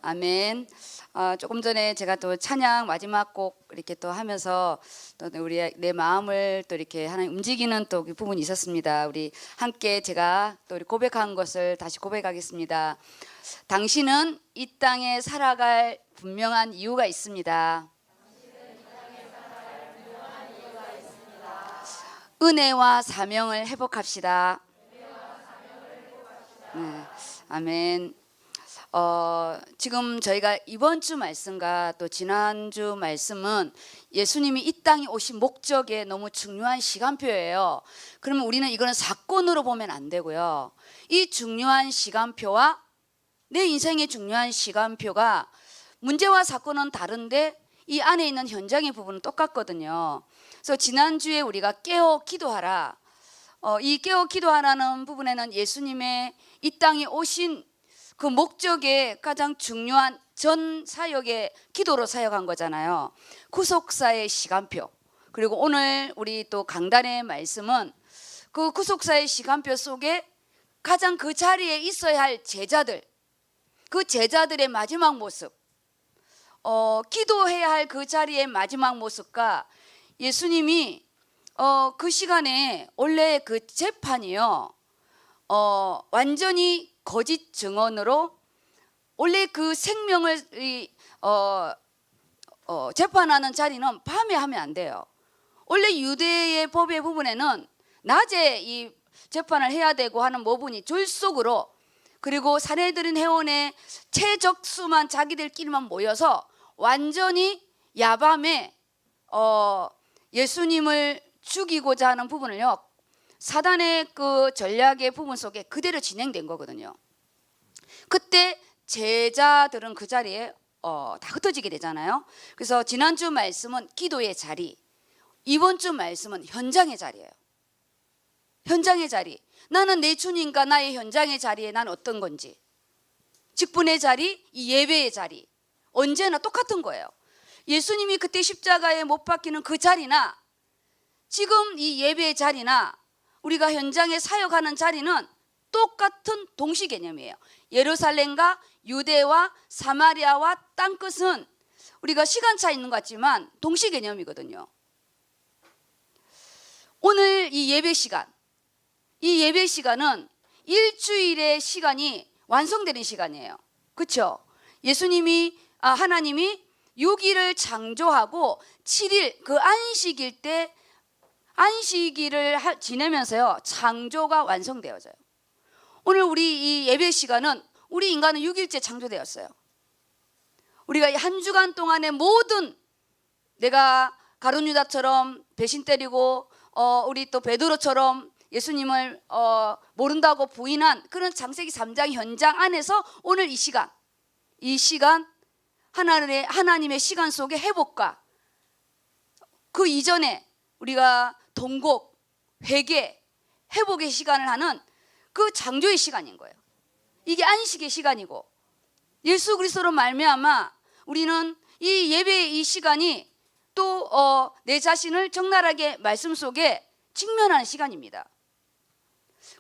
아멘. 조금 전에 제가 또 찬양 마지막 곡 이렇게 또 하면서 또 내 마음을 또 이렇게 하나님 움직이는 또 그 부분이 있었습니다. 우리 함께 제가 또 우리 고백한 것을 다시 고백하겠습니다. 당신은 이 땅에 살아갈 분명한 이유가 있습니다. 은혜와 사명을 회복합시다. 네, 아멘. 지금 저희가 이번 주 말씀과 또 지난주 말씀은 예수님이 이 땅에 오신 목적에 너무 중요한 시간표예요. 그러면 우리는 이거는 사건으로 보면 안 되고요. 이 중요한 시간표와 내 인생의 중요한 시간표가 문제와 사건은 다른데 이 안에 있는 현장의 부분은 똑같거든요. 그래서 지난주에 우리가 깨어 기도하라. 이 깨어 기도하라는 부분에는 예수님의 이 땅에 오신 그 목적의 가장 중요한 전 사역의 기도로 사역한 거잖아요. 구속사의 시간표. 그리고 오늘 우리 또 강단의 말씀은 그 구속사의 시간표 속에 가장 그 자리에 있어야 할 제자들, 그 제자들의 마지막 모습, 기도해야 할 그 자리의 마지막 모습과 예수님이 그 시간에 원래 그 재판이요, 완전히 거짓 증언으로 원래 그 생명을 재판하는 자리는 밤에 하면 안 돼요. 원래 유대의 법의 부분에는 낮에 이 재판을 해야 되고 하는 부분이 졸속으로, 그리고 사내들인 회원의 최적수만 자기들끼리만 모여서 완전히 야밤에 예수님을 죽이고자 하는 부분을요, 사단의 그 전략의 부분 속에 그대로 진행된 거거든요. 그때 제자들은 그 자리에 다 흩어지게 되잖아요. 그래서 지난주 말씀은 기도의 자리, 이번 주 말씀은 현장의 자리예요. 현장의 자리. 나는 내 주님과 나의 현장의 자리에 난 어떤 건지, 직분의 자리, 이 예배의 자리, 언제나 똑같은 거예요. 예수님이 그때 십자가에 못 박히는 그 자리나 지금 이 예배의 자리나 우리가 현장에 사역하는 자리는 똑같은 동시 개념이에요. 예루살렘과 유대와 사마리아와 땅끝은 우리가 시간차 있는 것 같지만 동시 개념이거든요. 오늘 이 예배 시간, 이 예배 시간은 일주일의 시간이 완성되는 시간이에요. 그렇죠? 예수님이 하나님이 6일을 창조하고 7일 그 안식일 때 안식일을 지내면서요, 창조가 완성되어져요. 오늘 우리 이 예배 시간은 우리 인간은 6일째 창조되었어요. 우리가 한 주간 동안의 모든, 내가 가룟 유다처럼 배신 때리고 우리 또 베드로처럼 예수님을 모른다고 부인한 그런 창세기 3장 현장 안에서 오늘 이 시간 하나님의 시간 속의 회복과 그 이전에 우리가 통곡, 회개, 회복의 시간을 하는 그 창조의 시간인 거예요. 이게 안식의 시간이고, 예수 그리스도로 말미암아 우리는 이 예배의 이 시간이 또 내 자신을 적나라하게 말씀 속에 직면하는 시간입니다.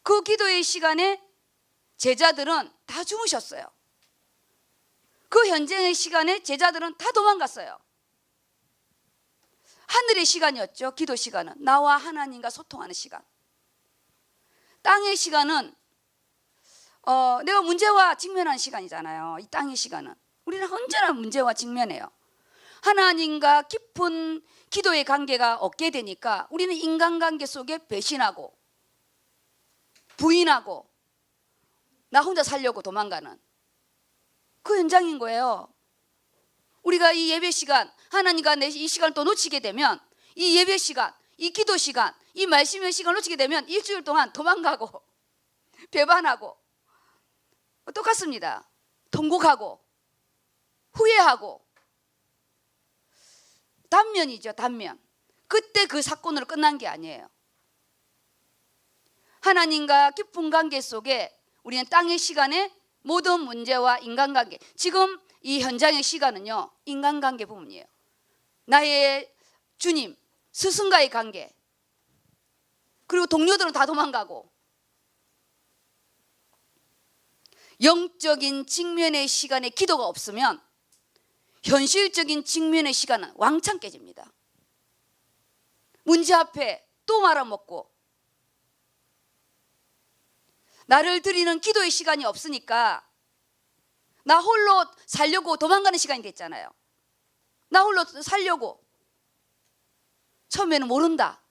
그 기도의 시간에 제자들은 다 주무셨어요. 그 현장의 시간에 제자들은 다 도망갔어요. 하늘의 시간이었죠. 기도 시간은 나와 하나님과 소통하는 시간. 땅의 시간은 내가 문제와 직면하는 시간이잖아요. 이 땅의 시간은 우리는 언제나 문제와 직면해요. 하나님과 깊은 기도의 관계가 없게 되니까 우리는 인간관계 속에 배신하고 부인하고 나 혼자 살려고 도망가는 그 현장인 거예요. 우리가 이 예배 시간, 하나님과 내 이 시간을 또 놓치게 되면, 이 예배 시간, 이 기도 시간, 이 말씀의 시간을 놓치게 되면 일주일 동안 도망가고 배반하고 똑같습니다. 통곡하고 후회하고 단면이죠. 단면. 그때 그 사건으로 끝난 게 아니에요. 하나님과 깊은 관계 속에 우리는 땅의 시간에 모든 문제와 인간관계, 지금 이 현장의 시간은요, 인간관계 부분이에요. 나의 주님, 스승과의 관계, 그리고 동료들은 다 도망가고 영적인 측면의 시간에 기도가 없으면 현실적인 측면의 시간은 왕창 깨집니다. 문제 앞에 또 말아먹고 나를 드리는 기도의 시간이 없으니까 나 홀로 살려고 도망가는 시간이 됐잖아요. 나 홀로 살려고 처음에는 모른다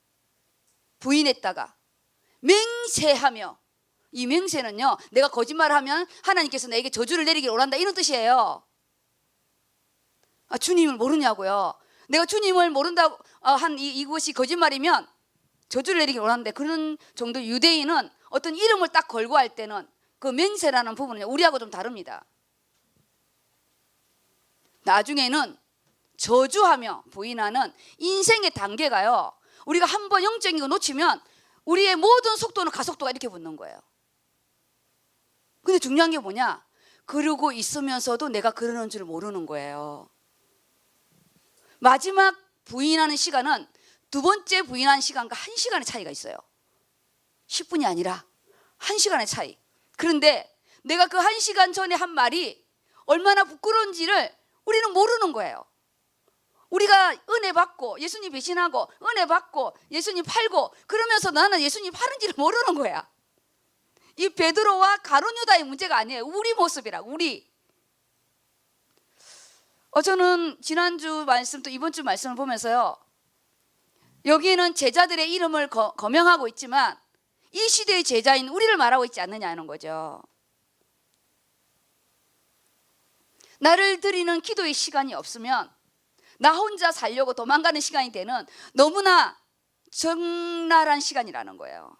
부인했다가 맹세하며, 이 맹세는요 내가 거짓말하면 하나님께서 내게 저주를 내리길 원한다 이런 뜻이에요. 주님을 모르냐고요. 내가 주님을 모른다고 한 이것이 거짓말이면 저주를 내리길 원하는데, 그런 정도 유대인은 어떤 이름을 딱 걸고 할 때는 그 맹세라는 부분은 우리하고 좀 다릅니다. 나중에는 저주하며 부인하는 인생의 단계가요, 우리가 한번 영적인 거 놓치면 우리의 모든 속도는 가속도가 이렇게 붙는 거예요. 근데 중요한 게 뭐냐, 그러고 있으면서도 내가 그러는 줄 모르는 거예요. 마지막 부인하는 시간은 두 번째 부인하는 시간과 1시간의 차이가 있어요. 10분이 아니라 1시간의 차이. 그런데 내가 그 1시간 전에 한 말이 얼마나 부끄러운지를 우리는 모르는 거예요. 우리가 은혜 받고 예수님 배신하고 은혜 받고 예수님 팔고 그러면서 나는 예수님 팔은지를 모르는 거야. 이 베드로와 가룟 유다의 문제가 아니에요. 우리 모습이라, 우리. 저는 지난주 말씀 또 이번 주 말씀을 보면서요, 여기에는 제자들의 이름을 거명하고 있지만 이 시대의 제자인 우리를 말하고 있지 않느냐는 거죠. 나를 드리는 기도의 시간이 없으면 나 혼자 살려고 도망가는 시간이 되는 너무나 적나라한 시간이라는 거예요.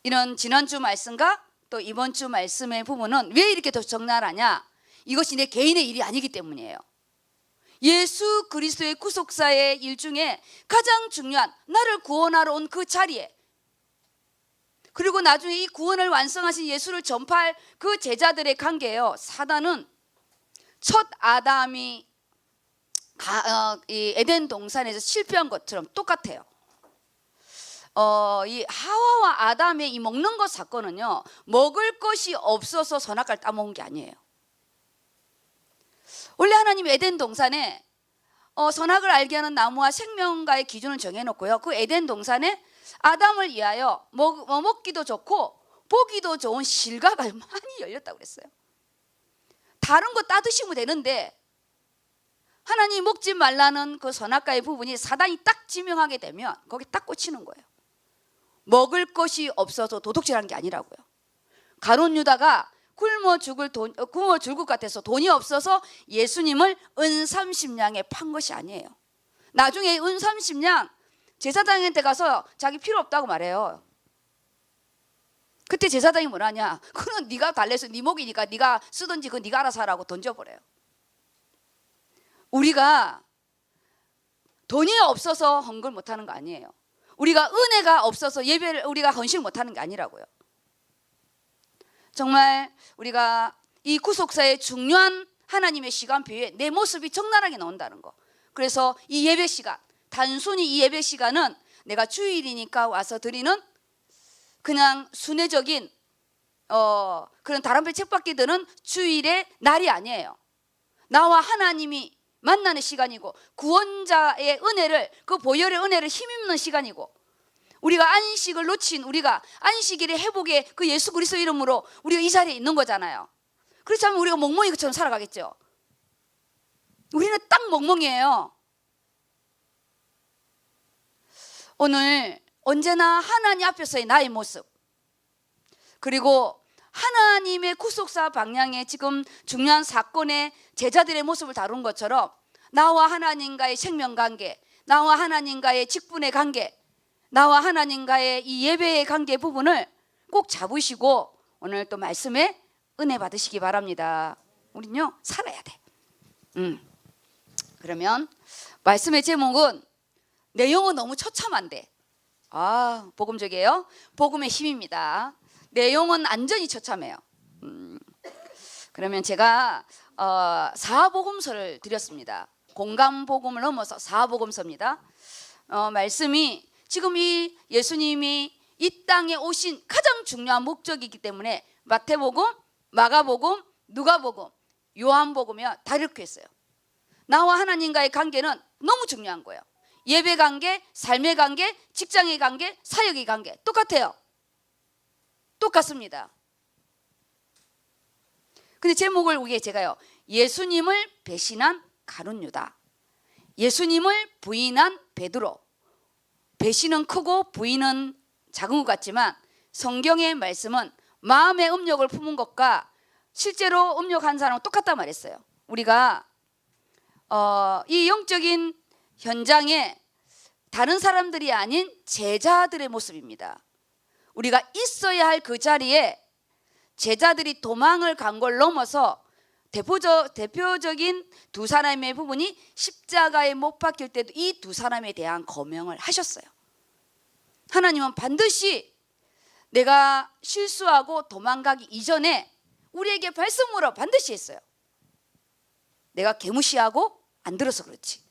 이런 지난주 말씀과 또 이번 주 말씀의 부분은 왜 이렇게 더 적나라하냐, 이것이 내 개인의 일이 아니기 때문이에요. 예수 그리스도의 구속사의 일 중에 가장 중요한 나를 구원하러 온 그 자리에, 그리고 나중에 이 구원을 완성하신 예수를 전파할 그 제자들의 관계예요. 사단은 첫 아담이 이 에덴 동산에서 실패한 것처럼 똑같아요. 이 하와와 아담의 이 먹는 것 사건은요, 먹을 것이 없어서 선악과를 따먹은 게 아니에요. 원래 하나님 에덴 동산에 선악을 알게 하는 나무와 생명과의 기준을 정해놓고요, 그 에덴 동산에 아담을 위하여 먹기도 좋고 보기도 좋은 실과가 많이 열렸다고 그랬어요. 다른 거 따드시면 되는데 하나님이 먹지 말라는 그 선악과의 부분이 사단이 딱 지명하게 되면 거기 딱 꽂히는 거예요. 먹을 것이 없어서 도둑질하는 게 아니라고요. 가룟 유다가 굶어 죽을 것 같아서 돈이 없어서 예수님을 은 30냥에 판 것이 아니에요. 나중에 은 30냥 제사장한테 가서 자기 필요 없다고 말해요. 그때 제사장이 뭐라냐, 그건 네가 달래서 네 목이니까 네가 쓰든지 그건 네가 알아서 하라고 던져버려요. 우리가 돈이 없어서 헌금 못하는 거 아니에요. 우리가 은혜가 없어서 예배를 우리가 헌신을 못하는 게 아니라고요. 정말 우리가 이 구속사의 중요한 하나님의 시간표에 내 모습이 적나라하게 나온다는 거. 그래서 이 예배 시간, 단순히 이 예배 시간은 내가 주일이니까 와서 드리는 그냥 순회적인 그런 다람쥐 책받기 드는 주일의 날이 아니에요. 나와 하나님이 만나는 시간이고 구원자의 은혜를, 그 보혈의 은혜를 힘입는 시간이고, 우리가 안식을 놓친 우리가 안식일의 회복의 그 예수 그리스도 이름으로 우리가 이 자리에 있는 거잖아요. 그렇지 않으면 우리가 멍멍이처럼 살아가겠죠. 우리는 딱 멍멍이에요. 오늘 언제나 하나님 앞에서의 나의 모습, 그리고 하나님의 구속사 방향의 지금 중요한 사건의 제자들의 모습을 다룬 것처럼 나와 하나님과의 생명관계, 나와 하나님과의 직분의 관계, 나와 하나님과의 이 예배의 관계 부분을 꼭 잡으시고 오늘 또 말씀에 은혜 받으시기 바랍니다. 우린요 살아야 돼. 그러면 말씀의 제목은 내 영은 너무 처참한데, 복음적이에요. 복음의 힘입니다. 내 영은 완전히 처참해요. 그러면 제가 사복음서를 드렸습니다. 공감복음을 넘어서 사복음서입니다. 말씀이 지금 이 예수님이 이 땅에 오신 가장 중요한 목적이기 때문에 마태복음, 마가복음, 누가복음, 요한복음이요 다 이렇게 했어요. 나와 하나님과의 관계는 너무 중요한 거예요. 예배 관계, 삶의 관계, 직장의 관계, 사역의 관계 똑같아요. 똑같습니다. 근데 제목을 위해 제가요, 예수님을 배신한 가룟 유다, 예수님을 부인한 베드로. 배신은 크고 부인은 작은 것 같지만 성경의 말씀은 마음의 음욕을 품은 것과 실제로 음욕한 사람은 똑같다 말했어요. 우리가 이 영적인 현장에 다른 사람들이 아닌 제자들의 모습입니다. 우리가 있어야 할 그 자리에 제자들이 도망을 간 걸 넘어서 대표적인 두 사람의 부분이 십자가에 못 박힐 때도 이 두 사람에 대한 거명을 하셨어요. 하나님은 반드시 내가 실수하고 도망가기 이전에 우리에게 말씀으로 반드시 했어요. 내가 개무시하고 안 들어서 그렇지.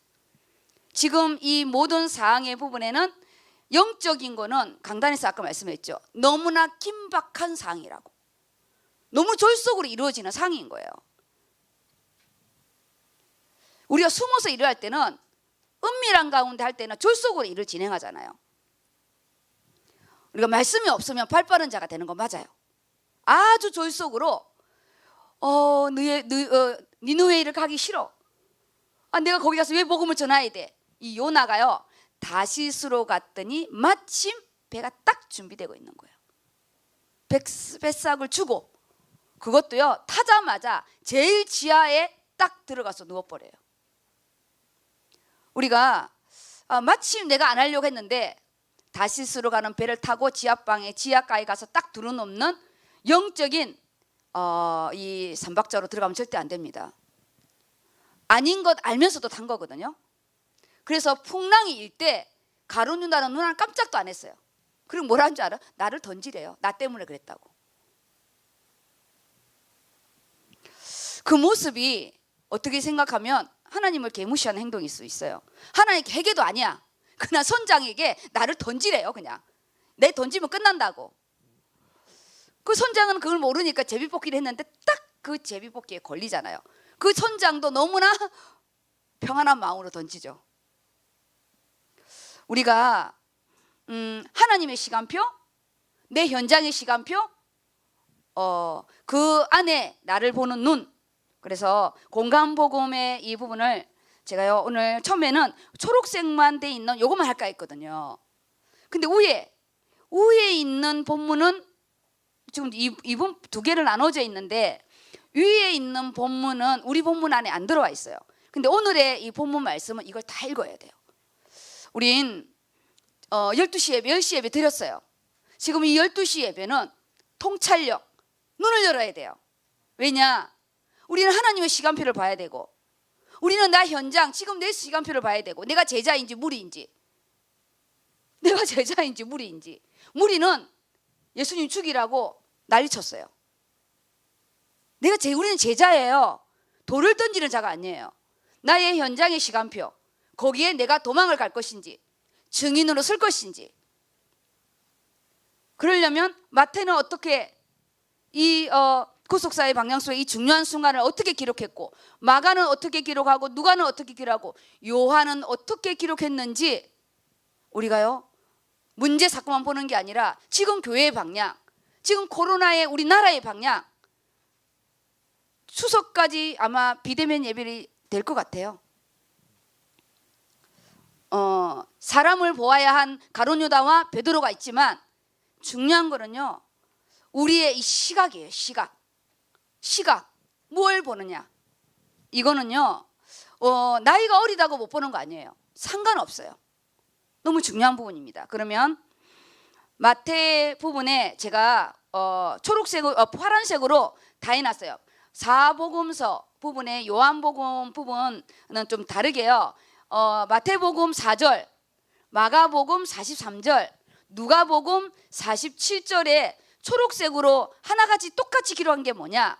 지금 이 모든 사항의 부분에는 영적인 거는 강단에서 아까 말씀했죠. 너무나 긴박한 사항이라고. 너무 졸속으로 이루어지는 상황인 거예요. 우리가 숨어서 일을 할 때는 은밀한 가운데 할 때는 졸속으로 일을 진행하잖아요. 우리가 말씀이 없으면 발 빠른 자가 되는 건 맞아요. 아주 졸속으로 니느웨이를 가기 싫어. 내가 거기 가서 왜 복음을 전해야 돼? 이 요나가요 다시스로 갔더니 마침 배가 딱 준비되고 있는 거예요. 뱃삭을 주고 그것도요 타자마자 제일 지하에 딱 들어가서 누워버려요. 우리가 마침 내가 안 하려고 했는데 다시스로 가는 배를 타고 지하방에 지하가에 가서 딱 들어놓는 영적인 이 삼박자로 들어가면 절대 안 됩니다. 아닌 것 알면서도 탄 거거든요. 그래서 풍랑이 일 때 가룟 유다는 누나는 깜짝도 안 했어요. 그리고 뭐라는 줄 알아? 나를 던지래요. 나 때문에 그랬다고. 그 모습이 어떻게 생각하면 하나님을 개무시하는 행동일 수 있어요. 하나님 회개도 아니야. 그냥 선장에게 나를 던지래요. 그냥 내 던지면 끝난다고. 그 선장은 그걸 모르니까 제비뽑기를 했는데 딱 그 제비뽑기에 걸리잖아요. 그 선장도 너무나 평안한 마음으로 던지죠. 우리가 하나님의 시간표, 내 현장의 시간표, 그 안에 나를 보는 눈. 그래서 공간복음의 이 부분을 제가요 오늘 처음에는 초록색만 돼 있는 요것만 할까 했거든요. 근데 위에 있는 본문은 지금 이분 두 개를 나눠져 있는데 위에 있는 본문은 우리 본문 안에 안 들어와 있어요. 근데 오늘의 이 본문 말씀은 이걸 다 읽어야 돼요. 우린 12시 예배, 10시 예배 드렸어요. 지금 이 12시 예배는 통찰력, 눈을 열어야 돼요. 왜냐? 우리는 하나님의 시간표를 봐야 되고 우리는 나 현장, 지금 내 시간표를 봐야 되고 내가 제자인지 무리인지 무리는 예수님 죽이라고 난리쳤어요. 우리는 제자예요. 돌을 던지는 자가 아니에요. 나의 현장의 시간표, 거기에 내가 도망을 갈 것인지 증인으로 설 것인지. 그러려면 마태는 어떻게 이 구속사의 방향수의 이 중요한 순간을 어떻게 기록했고, 마가는 어떻게 기록하고, 누가는 어떻게 기록하고, 요한은 어떻게 기록했는지 우리가요 문제 사건만 보는 게 아니라 지금 교회의 방향, 지금 코로나의 우리나라의 방향, 추석까지 아마 비대면 예배를 될 것 같아요. 사람을 보아야 한 가룟 유다와 베드로가 있지만 중요한 거는요 우리의 이 시각이에요. 시각 뭘 보느냐. 이거는요 나이가 어리다고 못 보는 거 아니에요. 상관없어요. 너무 중요한 부분입니다. 그러면 마태 부분에 제가 파란색으로 다 해놨어요. 사복음서 부분에 요한복음 부분은 좀 다르게요. 마태복음 4절, 마가복음 43절, 누가복음 47절에 초록색으로 하나같이 똑같이 기록한 게 뭐냐?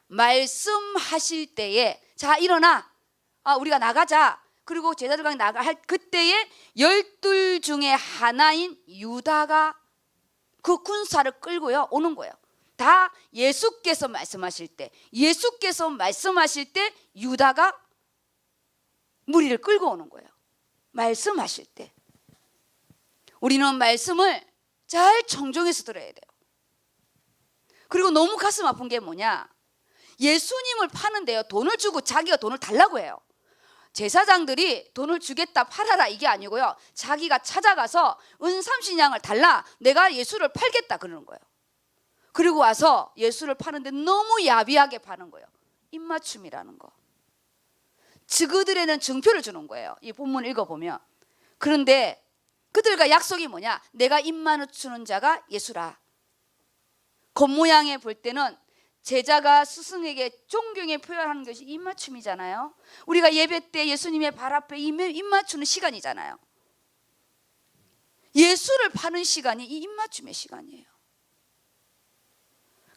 말씀하실 때에 자 일어나, 우리가 나가자. 그리고 제자들과 나갈 그때에 12 중에 하나인 유다가 그 군사를 끌고요 오는 거예요. 다 예수께서 말씀하실 때 유다가 무리를 끌고 오는 거예요. 말씀하실 때 우리는 말씀을 잘 청종해서 들어야 돼요. 그리고 너무 가슴 아픈 게 뭐냐, 예수님을 파는데요 돈을 주고 자기가 돈을 달라고 해요. 제사장들이 돈을 주겠다 팔아라 이게 아니고요, 자기가 찾아가서 은삼신양을 달라, 내가 예수를 팔겠다 그러는 거예요. 그리고 와서 예수를 파는데 너무 야비하게 파는 거예요. 입맞춤이라는 거. 그들에는 증표를 주는 거예요. 이 본문 읽어보면. 그런데 그들과 약속이 뭐냐, 내가 입맞추는 자가 예수라. 겉모양에 볼 때는 제자가 스승에게 존경에 표현하는 것이 입맞춤이잖아요. 우리가 예배 때 예수님의 발 앞에 입맞추는 시간이잖아요. 예수를 파는 시간이 이 입맞춤의 시간이에요.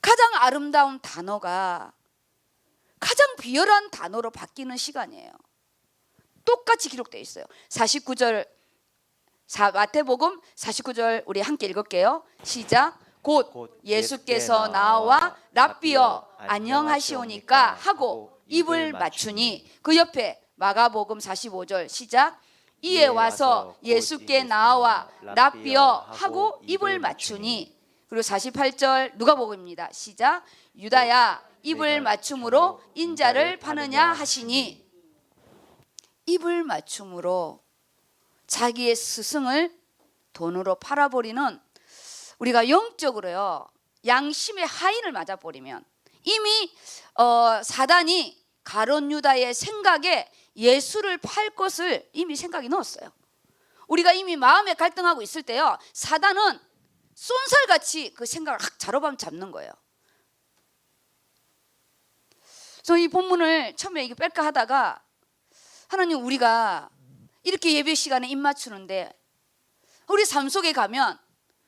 가장 아름다운 단어가 가장 비열한 단어로 바뀌는 시간이에요. 똑같이 기록되어 있어요. 49절 마태복음 49절 우리 함께 읽을게요. 시작. 곧 예수께서 나와 랍비여 안녕하시오니까 하고 입을 맞추니 그 옆에 마가복음 45절 시작. 이에 와서 예수께 나와 랍비여 하고 입을 맞추니. 그리고 48절 누가복음입니다. 시작. 유다야 입을 맞춤으로 인자를 파느냐 하시니. 입을 맞춤으로 자기의 스승을 돈으로 팔아버리는, 우리가 영적으로요 양심의 하인을 맞아버리면 이미 사단이 가룟 유다의 생각에 예수를 팔 것을 이미 생각이 넣었어요. 우리가 이미 마음에 갈등하고 있을 때요 사단은 쏜살같이 그 생각을 확 자로밤 잡는 거예요. 그래서 이 본문을 처음에 이게 뺄까 하다가 하나님, 우리가 이렇게 예배 시간에 입 맞추는데 우리 삶 속에 가면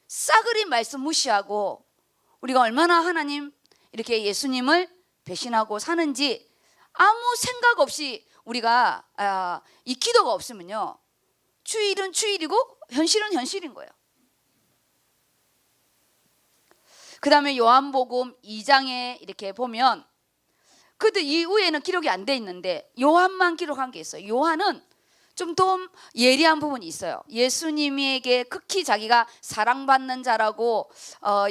싸그리 말씀 무시하고 우리가 얼마나 하나님 이렇게 예수님을 배신하고 사는지 아무 생각 없이 우리가 이 기도가 없으면요 주일은 주일이고 현실은 현실인 거예요. 그 다음에 요한복음 2장에 이렇게 보면 그들 이후에는 기록이 안 돼 있는데 요한만 기록한 게 있어요. 요한은 좀 더 예리한 부분이 있어요. 예수님에게 극히 자기가 사랑받는 자라고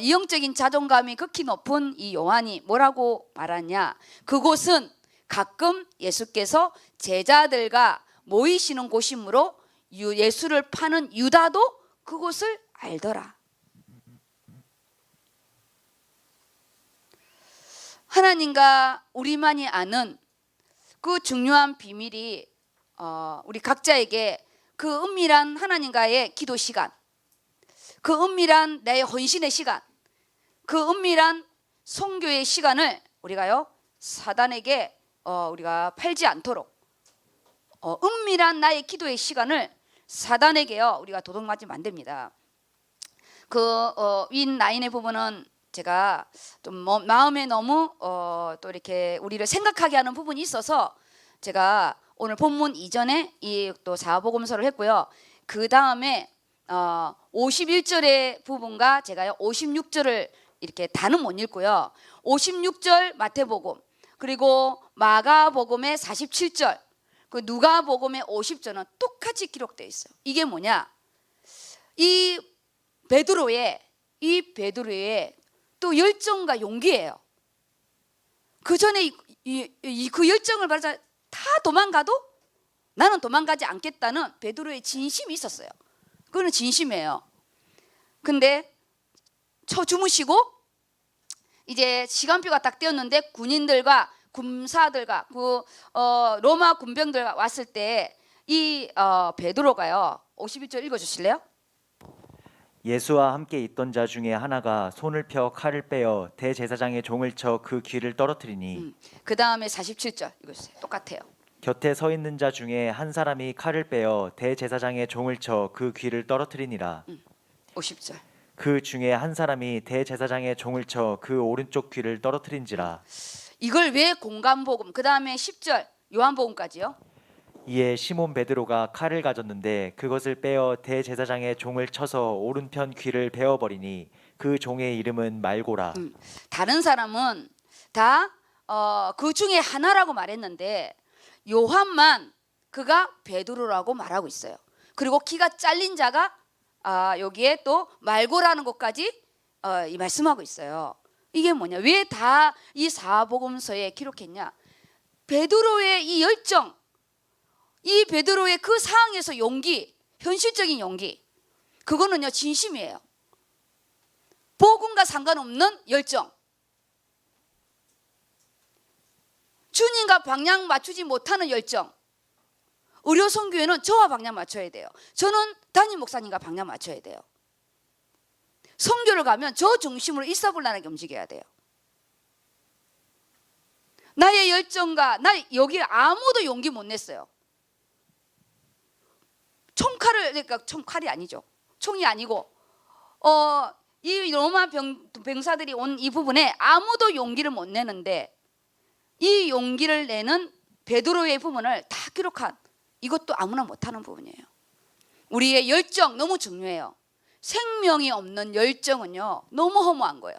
이형적인 자존감이 극히 높은 이 요한이 뭐라고 말하냐, 그곳은 가끔 예수께서 제자들과 모이시는 곳이므로 예수를 파는 유다도 그곳을 알더라. 하나님과 우리만이 아는 그 중요한 비밀이 우리 각자에게 그 은밀한 하나님과의 기도 시간, 그 은밀한 내 헌신의 시간, 그 은밀한 선교의 시간을 우리가요 사단에게 우리가 팔지 않도록, 은밀한 나의 기도의 시간을 사단에게요 우리가 도둑맞으면 안 됩니다. 그 윈9의 부분은 제가 좀 마음에 너무 또 이렇게 우리를 생각하게 하는 부분이 있어서 제가 오늘 본문 이전에 이 또 사복음서를 했고요. 그 다음에 51절의 부분과 제가요 56절을 이렇게 다는 못 읽고요. 56절 마태복음, 그리고 마가복음의 47절, 그 누가복음의 50절은 똑같이 기록되어 있어요. 이게 뭐냐? 이 베드로의 또 열정과 용기예요. 그 전에 그 열정을 받아 다 도망가도 나는 도망가지 않겠다는 베드로의 진심이 있었어요. 그거는 진심이에요. 근데 주무시고 이제 시간표가 딱 되었는데 군인들과 군사들과 그 로마 군병들과 왔을 때 이 베드로가요 51절 읽어주실래요? 예수와 함께 있던 자 중에 하나가 손을 펴 칼을 빼어 대제사장의 종을 쳐 그 귀를 떨어뜨리니. 그 다음에 47절 읽어주세요. 똑같아요. 곁에 서 있는 자 중에 한 사람이 칼을 빼어 대제사장의 종을 쳐 그 귀를 떨어뜨리니라. 50절. 그 중에 한 사람이 대제사장의 종을 쳐 그 오른쪽 귀를 떨어뜨린지라. 이걸 왜 공간복음, 그 다음에 10절 요한복음까지요? 이에 시몬 베드로가 칼을 가졌는데 그것을 빼어 대제사장의 종을 쳐서 오른편 귀를 베어버리니 그 종의 이름은 말고라. 다른 사람은 다 그 중에 하나라고 말했는데 요한만 그가 베드로라고 말하고 있어요. 그리고 귀가 잘린 자가 여기에 또 말고라는 것까지 이 말씀하고 있어요. 이게 뭐냐? 왜 다 이 사복음서에 기록했냐? 베드로의 이 열정, 이 베드로의 그 상황에서 용기, 현실적인 용기, 그거는요 진심이에요. 복음과 상관없는 열정. 주님과 방향 맞추지 못하는 열정. 의료선교회는 저와 방향 맞춰야 돼요. 저는 담임 목사님과 방향 맞춰야 돼요. 선교를 가면 저 중심으로 일사불란하게 움직여야 돼요. 나의 열정과 여기 아무도 용기 못 냈어요. 그러니까 총칼이 아니죠. 총이 아니고 이 로마 병사들이 온 이 부분에 아무도 용기를 못 내는데 이 용기를 내는 베드로의 부분을 다 기록한, 이것도 아무나 못하는 부분이에요. 우리의 열정 너무 중요해요. 생명이 없는 열정은요 너무 허무한 거예요.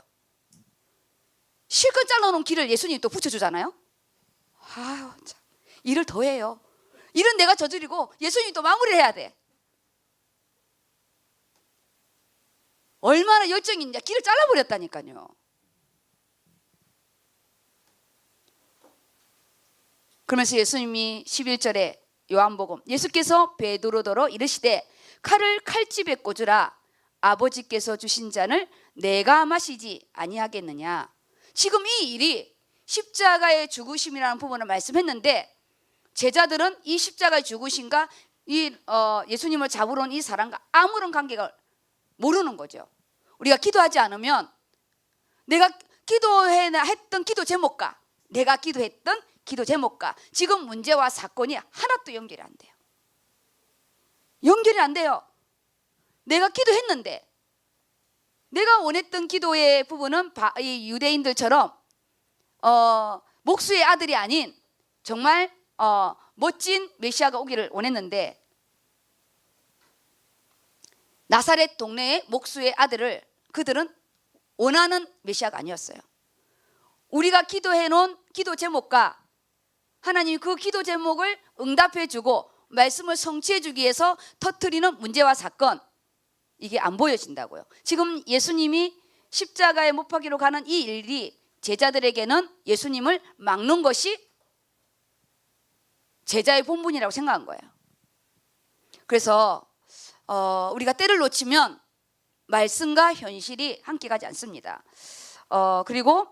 실컷 잘라놓은 길을 예수님이 또 붙여주잖아요. 아유 참, 일을 더 해요. 일은 내가 저지르고 예수님이 또 마무리를 해야 돼. 얼마나 열정이 있냐. 길을 잘라버렸다니까요. 그러면서 예수님이 11절에 요한복음, 예수께서 베드로더러 이르시되 칼을 칼집에 꽂으라. 아버지께서 주신 잔을 내가 마시지 아니하겠느냐. 지금 이 일이 십자가의 죽으심이라는 부분을 말씀했는데 제자들은 이 십자가의 죽으심과 예수님을 잡으러 온 이 사람과 아무런 관계가 모르는 거죠. 우리가 기도하지 않으면 내가 했던 기도 제목과 내가 기도했던 기도 제목과 지금 문제와 사건이 하나도 연결이 안 돼요. 연결이 안 돼요. 내가 기도했는데 내가 원했던 기도의 부분은 이 유대인들처럼 목수의 아들이 아닌 정말 멋진 메시아가 오기를 원했는데 나사렛 동네의 목수의 아들을 그들은 원하는 메시아가 아니었어요. 우리가 기도해 놓은 기도 제목과 하나님이 그 기도 제목을 응답해 주고 말씀을 성취해 주기 위해서 터뜨리는 문제와 사건, 이게 안 보여진다고요. 지금 예수님이 십자가에 못 박이로 가는 이 일이 제자들에게는 예수님을 막는 것이 제자의 본분이라고 생각한 거예요. 그래서 우리가 때를 놓치면 말씀과 현실이 함께 가지 않습니다. 그리고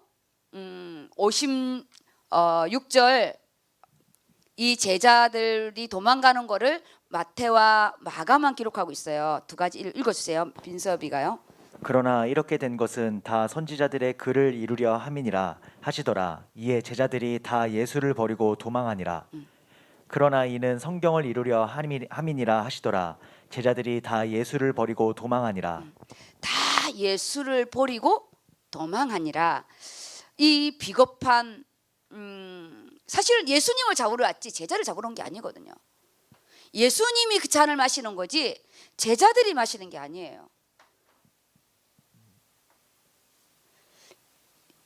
56절 이 제자들이 도망가는 거를 마태와 마가만 기록하고 있어요. 두 가지 읽어주세요. 빈서비가요. 그러나 이렇게 된 것은 다 선지자들의 글을 이루려 함이니라 하시더라. 이에 제자들이 다 예수를 버리고 도망하니라. 그러나 이는 성경을 이루려 함이니라 하시더라. 제자들이 다 예수를 버리고 도망하니라. 다 예수를 버리고 도망하니라. 이 비겁한 사실 예수님을 잡으러 왔지 제자를 잡으러 온 게 아니거든요. 예수님이 그 잔을 마시는 거지 제자들이 마시는 게 아니에요.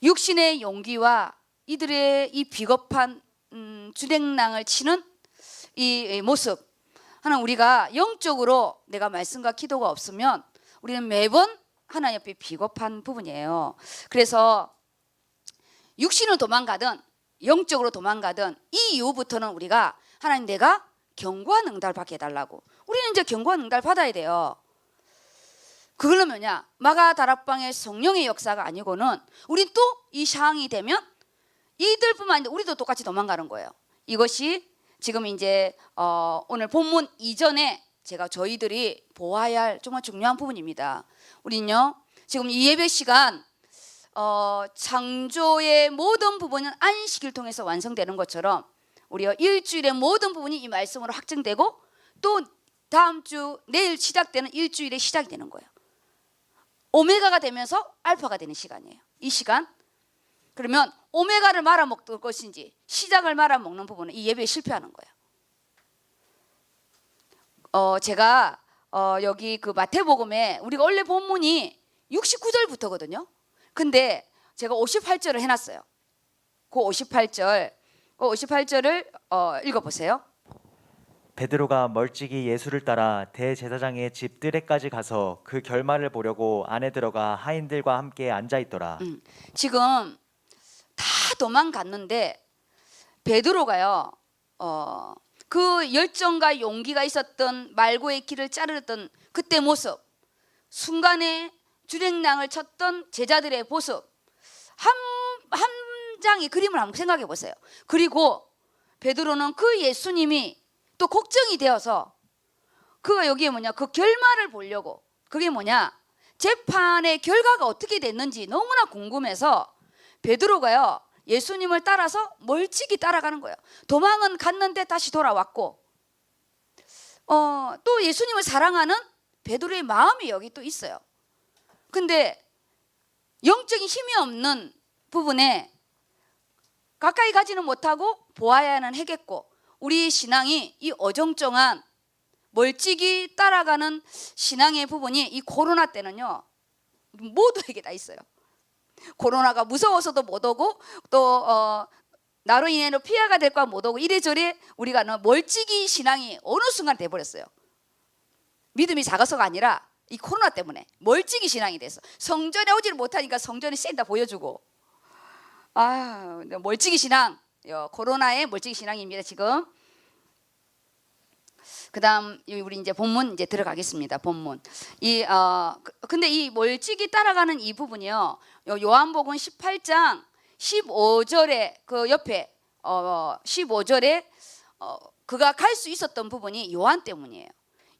육신의 용기와 이들의 이 비겁한 주랭랑을 치는 이 모습, 하나 우리가 영적으로 내가 말씀과 기도가 없으면 우리는 매번 하나님 앞에 비겁한 부분이에요. 그래서 육신으로 도망가든 영적으로 도망가든 이 이후부터는 우리가 하나님 내가 견고한 응답을 받게 해달라고. 우리는 이제 견고한 응답을 받아야 돼요. 그걸로 뭐냐? 마가다락방의 성령의 역사가 아니고는 우리 또 이 상황이 되면 이들뿐만 아니라 우리도 똑같이 도망가는 거예요. 이것이 지금 이제 오늘 본문 이전에 제가 저희들이 보아야 할 정말 중요한 부분입니다. 우리는요 지금 이 예배 시간 창조의 모든 부분은 안식일 통해서 완성되는 것처럼 우리가 일주일의 모든 부분이 이 말씀으로 확증되고 또 다음 주 내일 시작되는 일주일의 시작이 되는 거예요. 오메가가 되면서 알파가 되는 시간이에요. 이 시간. 그러면 오메가를 말아먹을 것인지 시작을 말아먹는 부분은 이 예배에 실패하는 거예요. 제가 여기 그 마태복음에 우리가 원래 본문이 69절부터거든요. 근데 제가 58절을 해놨어요. 그 58절을 읽어보세요. 베드로가 멀찍이 예수를 따라 대제사장의 집 뜰에까지 가서 그 결말을 보려고 안에 들어가 하인들과 함께 앉아 있더라. 지금 다 도망갔는데 베드로가요. 그 열정과 용기가 있었던 말고의 길을 자르던 그때 모습, 순간에 주랭랑을 쳤던 제자들의 모습, 한 장의 그림을 한번 생각해 보세요. 그리고 베드로는 그 예수님이 또 걱정이 되어서 그가 여기에 뭐냐, 그 결말을 보려고, 그게 뭐냐, 재판의 결과가 어떻게 됐는지 너무나 궁금해서 베드로가요 예수님을 따라서 멀찍이 따라가는 거예요. 도망은 갔는데 다시 돌아왔고, 또 예수님을 사랑하는 베드로의 마음이 여기 또 있어요. 근데 영적인 힘이 없는 부분에 가까이 가지는 못하고 보아야는 하겠고, 우리 신앙이 이 어정쩡한 멀찍이 따라가는 신앙의 부분이 이 코로나 때는요 모두에게 다 있어요. 코로나가 무서워서도 못 오고, 또 나로 인해서 피해가 될까 못 오고, 이래저래 우리가 멀찍이 신앙이 어느 순간 돼버렸어요. 믿음이 작아서가 아니라 이 코로나 때문에 멀찍이 신앙이 돼서 성전에 오지를 못하니까 성전에 쌩다 보여주고, 멀찍이 신앙, 코로나의 멀찍이 신앙입니다 지금. 그다음 우리 이제 본문 이제 들어가겠습니다. 본문. 근데 이 멀찍이 따라가는 이 부분이요. 요한복음 18장 15절에 그 옆에 15절에 그가 갈 수 있었던 부분이 요한 때문이에요.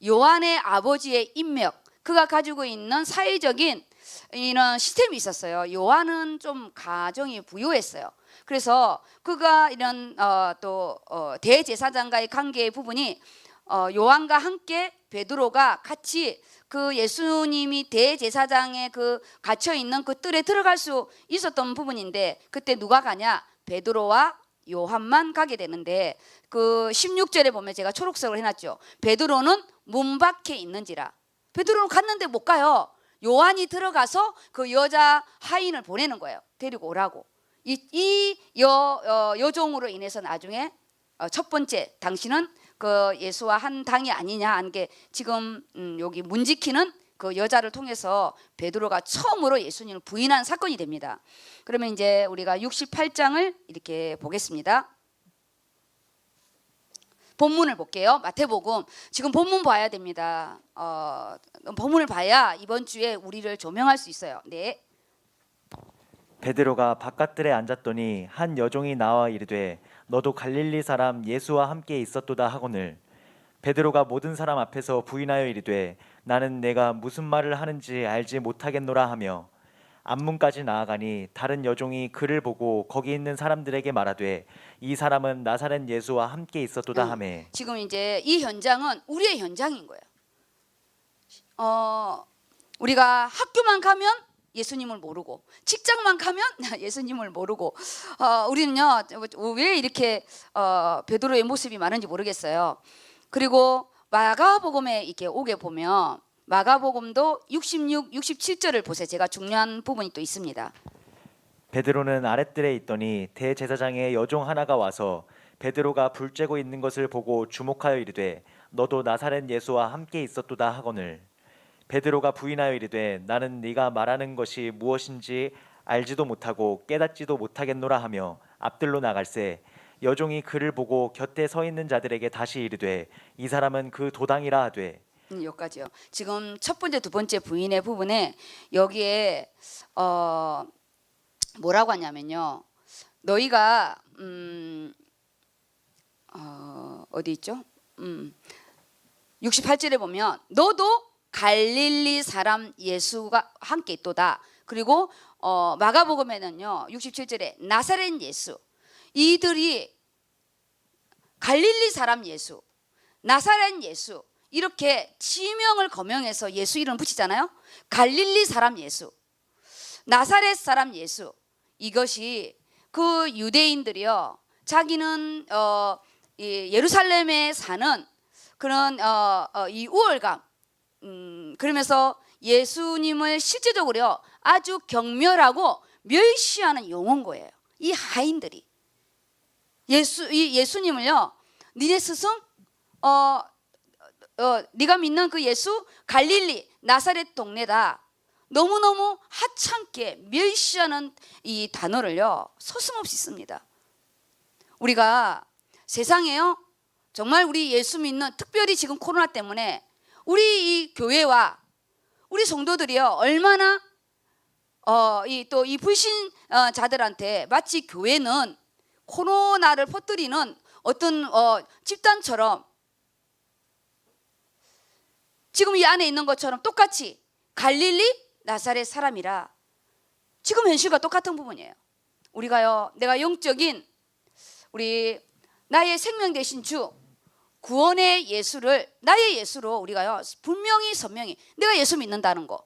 요한의 아버지의 인맥, 그가 가지고 있는 사회적인 이런 시스템이 있었어요. 요한은 좀 가정이 부유했어요. 그래서 그가 이런 대제사장과의 관계의 부분이 요한과 함께 베드로가 같이 그 예수님이 대제사장에 그 갇혀 있는 그 뜰에 들어갈 수 있었던 부분인데, 그때 누가 가냐? 베드로와 요한만 가게 되는데, 그 16절에 보면 제가 초록색으로 해놨죠. 베드로는 문 밖에 있는지라. 베드로는 갔는데 못 가요. 요한이 들어가서 그 여자 하인을 보내는 거예요. 데리고 오라고. 이 여종으로 인해서 나중에 첫 번째, 당신은 그 예수와 한 당이 아니냐 하는 게 지금 여기 문 지키는 그 여자를 통해서 베드로가 처음으로 예수님을 부인한 사건이 됩니다. 그러면 이제 우리가 68장을 이렇게 보겠습니다. 본문을 볼게요. 마태복음. 지금 본문 봐야 됩니다. 본문을 봐야 이번 주에 우리를 조명할 수 있어요. 네. 베드로가 바깥들에 앉았더니 한 여종이 나와 이르되 너도 갈릴리 사람 예수와 함께 있었도다 하거늘. 베드로가 모든 사람 앞에서 부인하여 이르되 나는 내가 무슨 말을 하는지 알지 못하겠노라 하며 앞문까지 나아가니 다른 여종이 그를 보고 거기 있는 사람들에게 말하되 이 사람은 나사렛 예수와 함께 있었도다 하매. 지금 이제 이 현장은 우리의 현장인 거예요. 우리가 학교만 가면 예수님을 모르고, 직장만 가면 예수님을 모르고, 우리는요 왜 이렇게 베드로의 모습이 많은지 모르겠어요. 그리고 마가복음에 이렇게 오게 보면 마가복음도 66, 67절을 보세요. 제가 중요한 부분이 또 있습니다. 베드로는 아랫뜰에 있더니 대제사장의 여종 하나가 와서 베드로가 불 쬐고 있는 것을 보고 주목하여 이르되 너도 나사렛 예수와 함께 있었도다 하거늘. 베드로가 부인하여 이르되 나는 네가 말하는 것이 무엇인지 알지도 못하고 깨닫지도 못하겠노라 하며 앞들로 나갈새 여종이 그를 보고 곁에 서 있는 자들에게 다시 이르되 이 사람은 그 도당이라 하되. 여기까지요. 지금 첫 번째, 두 번째 부인의 부분에 여기에 뭐라고 하냐면요. 너희가 어디 있죠? 68절에 보면 너도 갈릴리 사람 예수가 함께 있도다. 그리고 마가복음에는요 67절에 나사렛 예수, 이들이 갈릴리 사람 예수, 나사렛 예수 이렇게 지명을 거명해서 예수 이름 붙이잖아요. 갈릴리 사람 예수, 나사렛 사람 예수, 이것이 그 유대인들이요 자기는 예루살렘에 사는 그런 이 우월감, 그러면서 예수님을 실제적으로 아주 경멸하고 멸시하는 용어인 거예요. 이 하인들이 예수님을요, 니네 스승, 네가 믿는 그 예수 갈릴리 나사렛 동네다, 너무너무 하찮게 멸시하는 이 단어를요 서슴없이 씁니다. 우리가 세상에요, 정말 우리 예수 믿는, 특별히 지금 코로나 때문에 우리 이 교회와 우리 성도들이요 얼마나 이 불신자들한테 마치 교회는 코로나를 퍼뜨리는 어떤 집단처럼, 지금 이 안에 있는 것처럼 똑같이 갈릴리 나사렛 사람이라 지금 현실과 똑같은 부분이에요. 우리가요, 내가 영적인 우리 나의 생명 되신 주 구원의 예수를 나의 예수로 우리가요 분명히 선명히 내가 예수 믿는다는 거,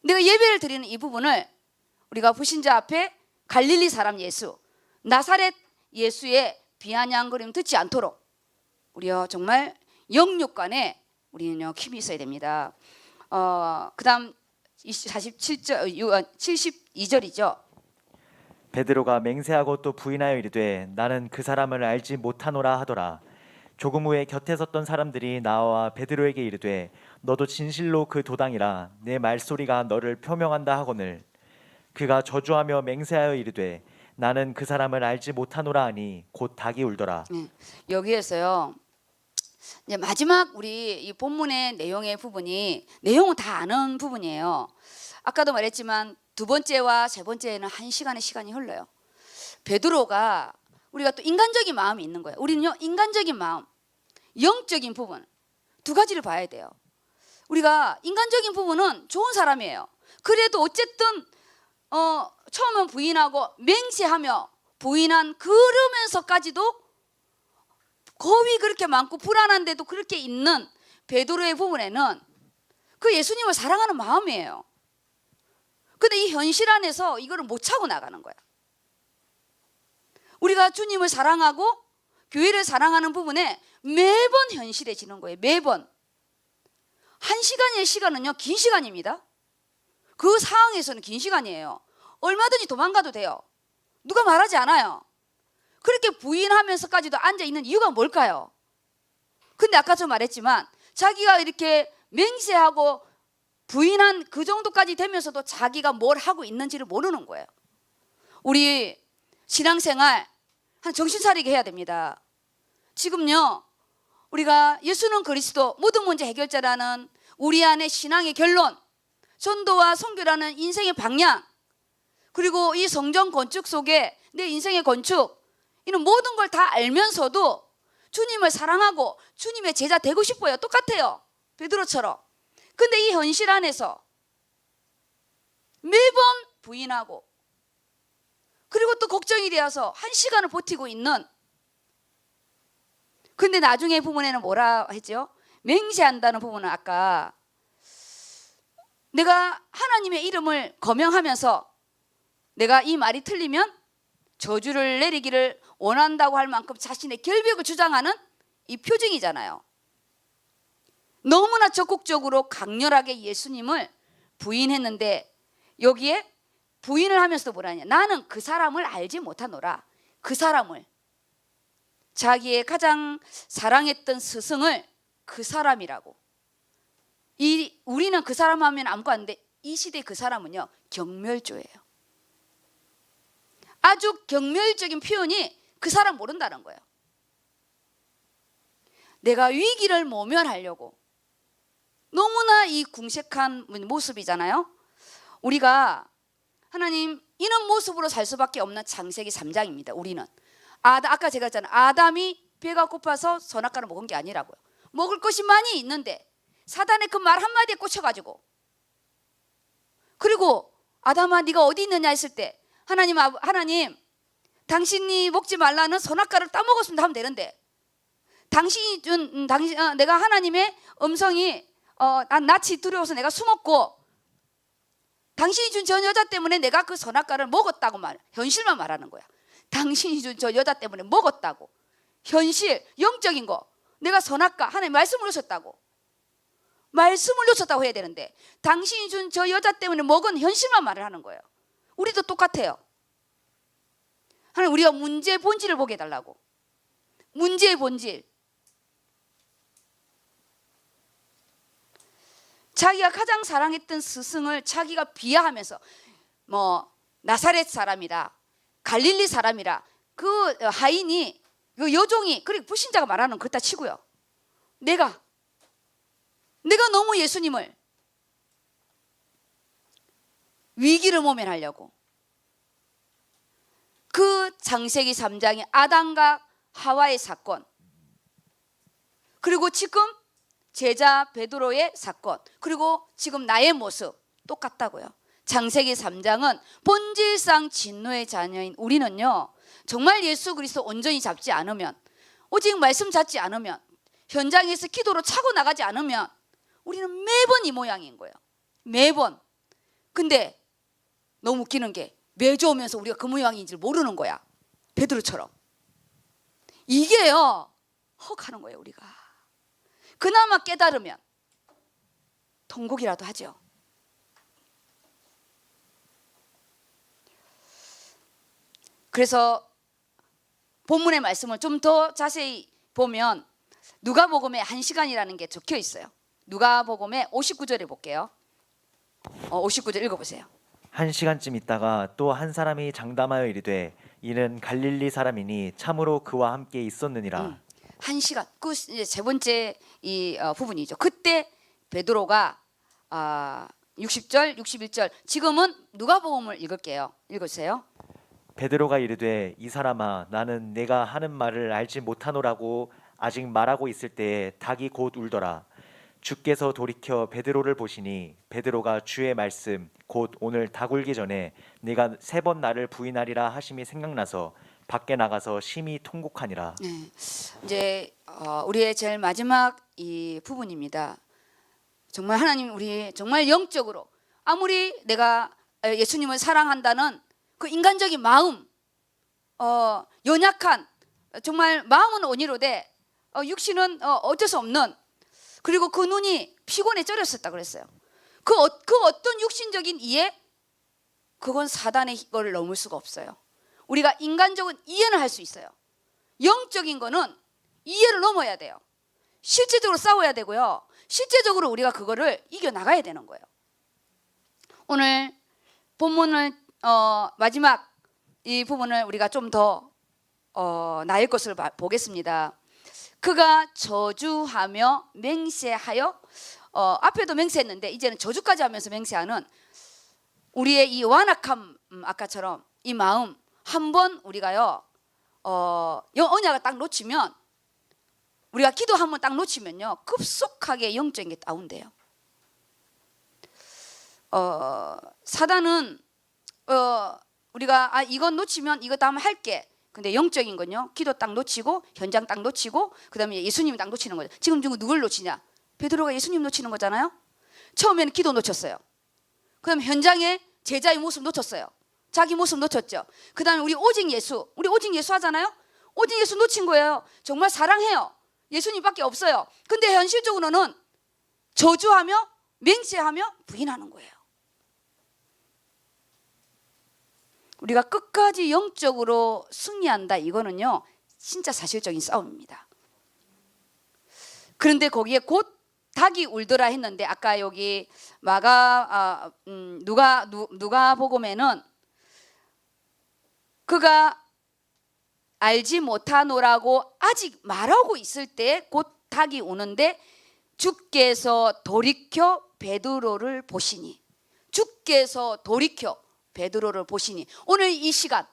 내가 예배를 드리는 이 부분을 우리가 불신자 앞에 갈릴리 사람 예수, 나사렛 예수의 비아냥거림 듣지 않도록 우리요 정말 영육간에 우리는요 힘이 있어야 됩니다. 그다음 72절이죠. 베드로가 맹세하고 또 부인하여 이르되 나는 그 사람을 알지 못하노라 하더라. 조금 후에 곁에 섰던 사람들이 나와 베드로에게 이르되 너도 진실로 그 도당이라 내 말소리가 너를 표명한다 하거늘. 그가 저주하며 맹세하여 이르되 나는 그 사람을 알지 못하노라 하니 곧 닭이 울더라. 여기에서요 이제 마지막 우리 이 본문의 내용의 부분이, 내용은 다 아는 부분이에요. 아까도 말했지만 두 번째와 세 번째에는 1시간의 시간이 흘러요. 베드로가, 우리가 또 인간적인 마음이 있는 거예요. 우리는요 인간적인 마음, 영적인 부분 두 가지를 봐야 돼요. 우리가 인간적인 부분은 좋은 사람이에요. 그래도 어쨌든 처음은 부인하고 맹세하며 부인한 그러면서까지도 겁이 그렇게 많고 불안한데도 그렇게 있는 베드로의 부분에는 그 예수님을 사랑하는 마음이에요. 근데 이 현실 안에서 이거를 못 차고 나가는 거야. 우리가 주님을 사랑하고 교회를 사랑하는 부분에 매번 현실해지는 거예요. 매번. 1시간의 시간은요 긴 시간입니다. 그 상황에서는 긴 시간이에요. 얼마든지 도망가도 돼요. 누가 말하지 않아요. 그렇게 부인하면서까지도 앉아있는 이유가 뭘까요? 근데 아까 저 말했지만 자기가 이렇게 맹세하고 부인한 그 정도까지 되면서도 자기가 뭘 하고 있는지를 모르는 거예요. 우리 신앙생활 한 정신 차리게 해야 됩니다. 지금요 우리가 예수는 그리스도 모든 문제 해결자라는 우리 안에 신앙의 결론, 전도와 선교라는 인생의 방향, 그리고 이 성전 건축 속에 내 인생의 건축, 이런 모든 걸 다 알면서도 주님을 사랑하고 주님의 제자 되고 싶어요. 똑같아요. 베드로처럼. 근데 이 현실 안에서 매번 부인하고 그리고 또 걱정이 되어서 1시간을 버티고 있는, 근데 나중에 부분에는 뭐라 했죠? 맹세한다는 부분은 아까 내가 하나님의 이름을 거명하면서 내가 이 말이 틀리면 저주를 내리기를 원한다고 할 만큼 자신의 결백을 주장하는 이 표징이잖아요. 너무나 적극적으로 강렬하게 예수님을 부인했는데 여기에 부인을 하면서도 뭐라 하냐, 나는 그 사람을 알지 못하노라. 그 사람을, 자기의 가장 사랑했던 스승을 그 사람이라고. 우리는 그 사람 하면 아무것도 안 돼. 이 시대 그 사람은요 경멸조예요. 아주 경멸적인 표현이 그 사람 모른다는 거예요. 내가 위기를 모면하려고 너무나 이 궁색한 모습이잖아요. 우리가 하나님 이런 모습으로 살 수밖에 없는 창세기 3장입니다. 우리는 아까 제가 했잖아요. 아담이 배가 고파서 선악과를 먹은 게 아니라고요. 먹을 것이 많이 있는데 사단의 그 말 한마디에 꽂혀가지고, 그리고 아담아 네가 어디 있느냐 했을 때 하나님 당신이 먹지 말라는 선악과를 따먹었습니다 하면 되는데, 당신이 준 내가 하나님의 음성이 낯이 두려워서 내가 숨었고 당신이 준 저 여자 때문에 내가 그 선악과를 먹었다고 현실만 말하는 거야. 당신이 준 저 여자 때문에 먹었다고. 현실, 영적인 거. 내가 선할까? 하나님 말씀을 놓쳤다고. 말씀을 놓쳤다고 해야 되는데 당신이 준 저 여자 때문에 먹은 현실만 말을 하는 거예요. 우리도 똑같아요. 하나님 우리가 문제의 본질을 보게 해달라고. 문제의 본질. 자기가 가장 사랑했던 스승을 자기가 비하하면서 뭐 나사렛 사람이라 갈릴리 사람이라 그 하인이 그 여종이 그리고 불신자가 말하는 그렇다 치고요. 내가 너무 예수님을 위기를 모면하려고 그 창세기 3장의 아담과 하와의 사건 그리고 지금 제자 베드로의 사건 그리고 지금 나의 모습 똑같다고요. 창세기 3장은 본질상 진노의 자녀인 우리는요 정말 예수 그리스도 온전히 잡지 않으면 오직 말씀 잡지 않으면 현장에서 기도로 차고 나가지 않으면 우리는 매번 이 모양인 거예요. 매번. 근데 너무 웃기는 게 매주 오면서 우리가 그 모양인 줄 모르는 거야. 베드로처럼. 이게요 헉하는 거예요. 우리가 그나마 깨달으면 통곡이라도 하죠. 그래서 본문의 말씀을 좀 더 자세히 보면 누가복음에 1시간이라는 게 적혀 있어요. 누가복음의 59절에 볼게요. 59절 읽어보세요. 1시간쯤 있다가 또 한 사람이 장담하여 이르되 이는 갈릴리 사람이니 참으로 그와 함께 있었느니라. 1시간. 그 이제 세 번째 이 부분이죠. 그때 베드로가 60절, 61절. 지금은 누가복음을 읽을게요. 읽으세요. 베드로가 이르되 이 사람아 나는 내가 하는 말을 알지 못하노라고 아직 말하고 있을 때에 닭이 곧 울더라. 주께서 돌이켜 베드로를 보시니 베드로가 주의 말씀 곧 오늘 닭 울기 전에 네가 3번 나를 부인하리라 하심이 생각나서 밖에 나가서 심히 통곡하니라. 네. 이제 우리의 제일 마지막 이 부분입니다. 정말 하나님 우리 정말 영적으로 아무리 내가 예수님을 사랑한다는 그 인간적인 마음 연약한 정말 마음은 온이로되 육신은 어쩔 수 없는 그리고 그 눈이 피곤에 쩔었었다 그랬어요. 그 어떤 육신적인 이해 그건 사단의 이거를 넘을 수가 없어요. 우리가 인간적인 이해는 할 수 있어요. 영적인 거는 이해를 넘어야 돼요. 실제적으로 싸워야 되고요. 실제적으로 우리가 그거를 이겨나가야 되는 거예요. 오늘 본문을 마지막 이 부분을 우리가 좀 더 나의 것을 보겠습니다. 그가 저주하며 맹세하여 앞에도 맹세했는데 이제는 저주까지 하면서 맹세하는 우리의 이 완악함 아까처럼 이 마음 한번 우리가요 언약을 딱 놓치면 우리가 기도 한번 딱 놓치면요 급속하게 영적인 게 다운돼요. 사단은 우리가 이건 놓치면 이거 다음에 할게. 근데 영적인 건요 기도 딱 놓치고 현장 딱 놓치고 그다음에 예수님 딱 놓치는 거죠. 지금 누굴 놓치냐? 베드로가 예수님 놓치는 거잖아요. 처음에는 기도 놓쳤어요. 그다음에 현장에 제자의 모습 놓쳤어요. 자기 모습 놓쳤죠. 그다음에 우리 오직 예수 하잖아요. 오직 예수 놓친 거예요. 정말 사랑해요. 예수님밖에 없어요. 근데 현실적으로는 저주하며 맹세하며 부인하는 거예요. 우리가 끝까지 영적으로 승리한다 이거는요 진짜 사실적인 싸움입니다. 그런데 거기에 곧 닭이 울더라 했는데 아까 여기 누가복음에는 그가 알지 못하노라고 아직 말하고 있을 때 곧 닭이 우는데 주께서 돌이켜 베드로를 보시니 주께서 돌이켜 베드로를 보시니 오늘 이 시간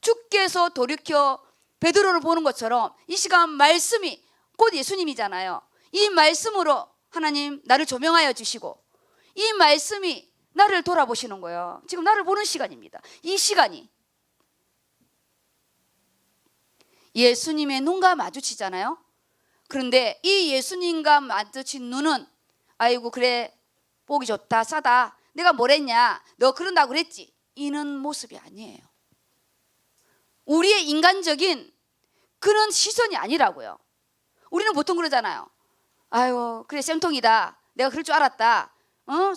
주께서 돌이켜 베드로를 보는 것처럼 이 시간 말씀이 곧 예수님이잖아요. 이 말씀으로 하나님 나를 조명하여 주시고 이 말씀이 나를 돌아보시는 거예요. 지금 나를 보는 시간입니다. 이 시간이 예수님의 눈과 마주치잖아요. 그런데 이 예수님과 마주친 눈은 아이고 그래 보기 좋다 싸다 내가 뭐랬냐 너 그런다고 그랬지 이는 모습이 아니에요. 우리의 인간적인 그런 시선이 아니라고요. 우리는 보통 그러잖아요. 아유, 그래 쌤통이다. 내가 그럴 줄 알았다.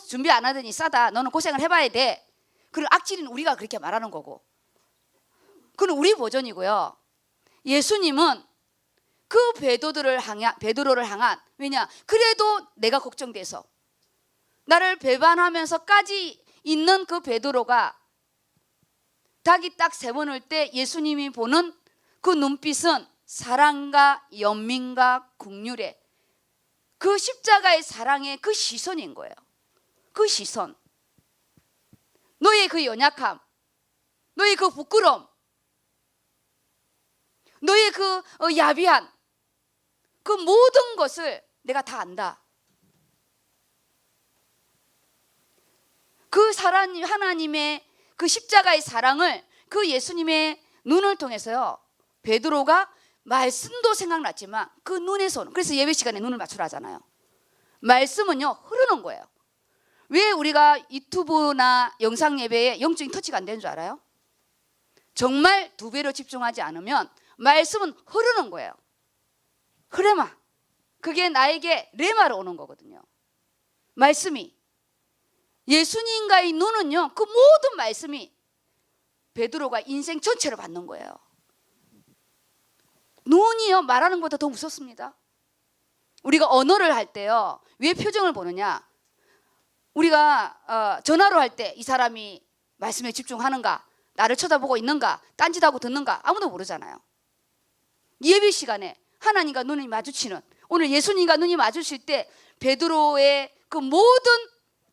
준비 안 하더니 싸다. 너는 고생을 해봐야 돼. 그리고 악질인 우리가 그렇게 말하는 거고. 그건 우리 버전이고요. 예수님은 그 베드로를 향한 왜냐? 그래도 내가 걱정돼서 나를 배반하면서까지 있는 그 베드로가 닭이 딱 세워놓을 때 예수님이 보는 그 눈빛은 사랑과 연민과 긍휼의 그 십자가의 사랑의 그 시선인 거예요. 그 시선. 너의 그 연약함, 너의 그 부끄러움, 너의 그 야비한 그 모든 것을 내가 다 안다. 그 하나님의 그 십자가의 사랑을 그 예수님의 눈을 통해서요, 베드로가 말씀도 생각났지만 그 눈에서 오는, 그래서 예배 시간에 눈을 맞추라 하잖아요. 말씀은요 흐르는 거예요. 왜 우리가 유튜브나 영상 예배에 영적인 터치가 안 되는 줄 알아요? 정말 2배로 집중하지 않으면 말씀은 흐르는 거예요. 흐레마. 그게 나에게 레마로 오는 거거든요. 말씀이. 예수님과의 눈은요, 그 모든 말씀이 베드로가 인생 전체를 받는 거예요. 눈이요 말하는 것보다 더 무섭습니다. 우리가 언어를 할 때요 왜 표정을 보느냐? 우리가 전화로 할 때 이 사람이 말씀에 집중하는가, 나를 쳐다보고 있는가, 딴짓하고 듣는가 아무도 모르잖아요. 예배 시간에 하나님과 눈이 마주치는, 오늘 예수님과 눈이 마주칠 때 베드로의 그 모든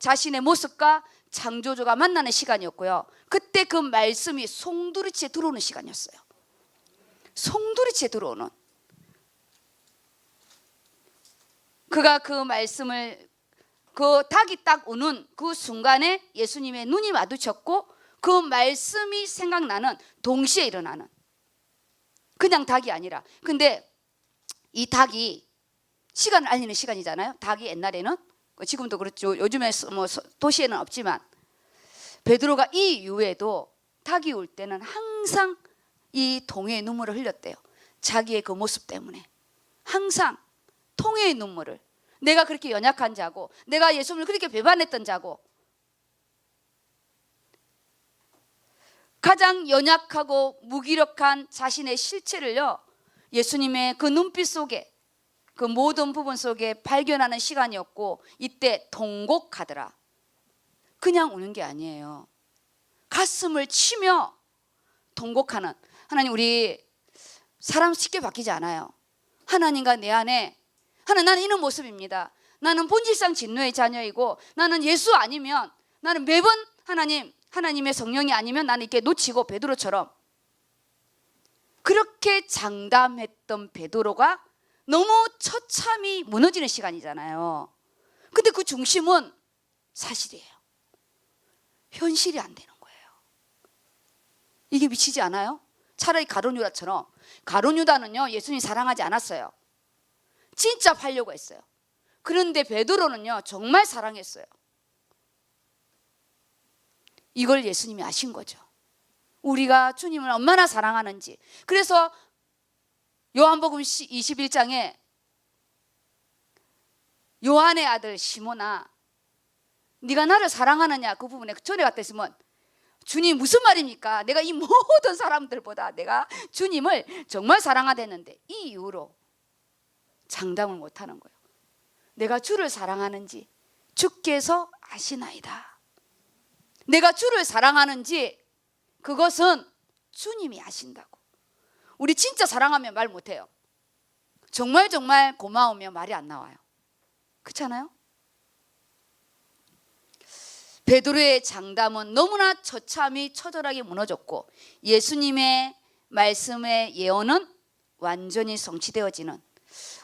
자신의 모습과 창조주가 만나는 시간이었고요. 그때 그 말씀이 송두리째 들어오는 시간이었어요. 송두리째 들어오는. 그가 그 말씀을 그 닭이 딱 우는 그 순간에 예수님의 눈이 마주쳤고 그 말씀이 생각나는 동시에 일어나는, 그냥 닭이 아니라. 근데 이 닭이 시간을 알리는 시간이잖아요. 닭이 옛날에는, 지금도 그렇죠. 요즘에 뭐 도시에는 없지만 베드로가 이 이후에도 닭이 울 때는 항상 이 통회의 눈물을 흘렸대요. 자기의 그 모습 때문에 항상 통회의 눈물을. 내가 그렇게 연약한 자고, 내가 예수님을 그렇게 배반했던 자고, 가장 연약하고 무기력한 자신의 실체를요 예수님의 그 눈빛 속에, 그 모든 부분 속에 발견하는 시간이었고, 이때 통곡하더라. 그냥 우는 게 아니에요. 가슴을 치며 통곡하는. 하나님, 우리 사람 쉽게 바뀌지 않아요. 하나님과 내 안에, 하나님 나는 이런 모습입니다. 나는 본질상 진노의 자녀이고, 나는 예수 아니면, 나는 매번 하나님의 성령이 아니면 나는 이렇게 놓치고, 베드로처럼 그렇게 장담했던 베드로가 너무 처참히 무너지는 시간이잖아요. 근데 그 중심은 사실이에요. 현실이 안 되는 거예요. 이게 미치지 않아요? 차라리 가룟 유다처럼. 가룟 유다는요 예수님 사랑하지 않았어요. 진짜 팔려고 했어요. 그런데 베드로는요 정말 사랑했어요. 이걸 예수님이 아신 거죠. 우리가 주님을 얼마나 사랑하는지. 그래서 요한복음 21장에 요한의 아들 시몬아, 네가 나를 사랑하느냐, 그 부분에 전에 갔다 했으면, 주님 무슨 말입니까? 내가 이 모든 사람들보다 내가 주님을 정말 사랑하댔는데, 이 이후로 장담을 못하는 거예요. 내가 주를 사랑하는지 주께서 아시나이다. 내가 주를 사랑하는지 그것은 주님이 아신다고. 우리 진짜 사랑하면 말 못해요. 정말 고마우면 말이 안 나와요. 그렇잖아요? 베드로의 장담은 너무나 처참히 처절하게 무너졌고, 예수님의 말씀의 예언은 완전히 성취되어지는,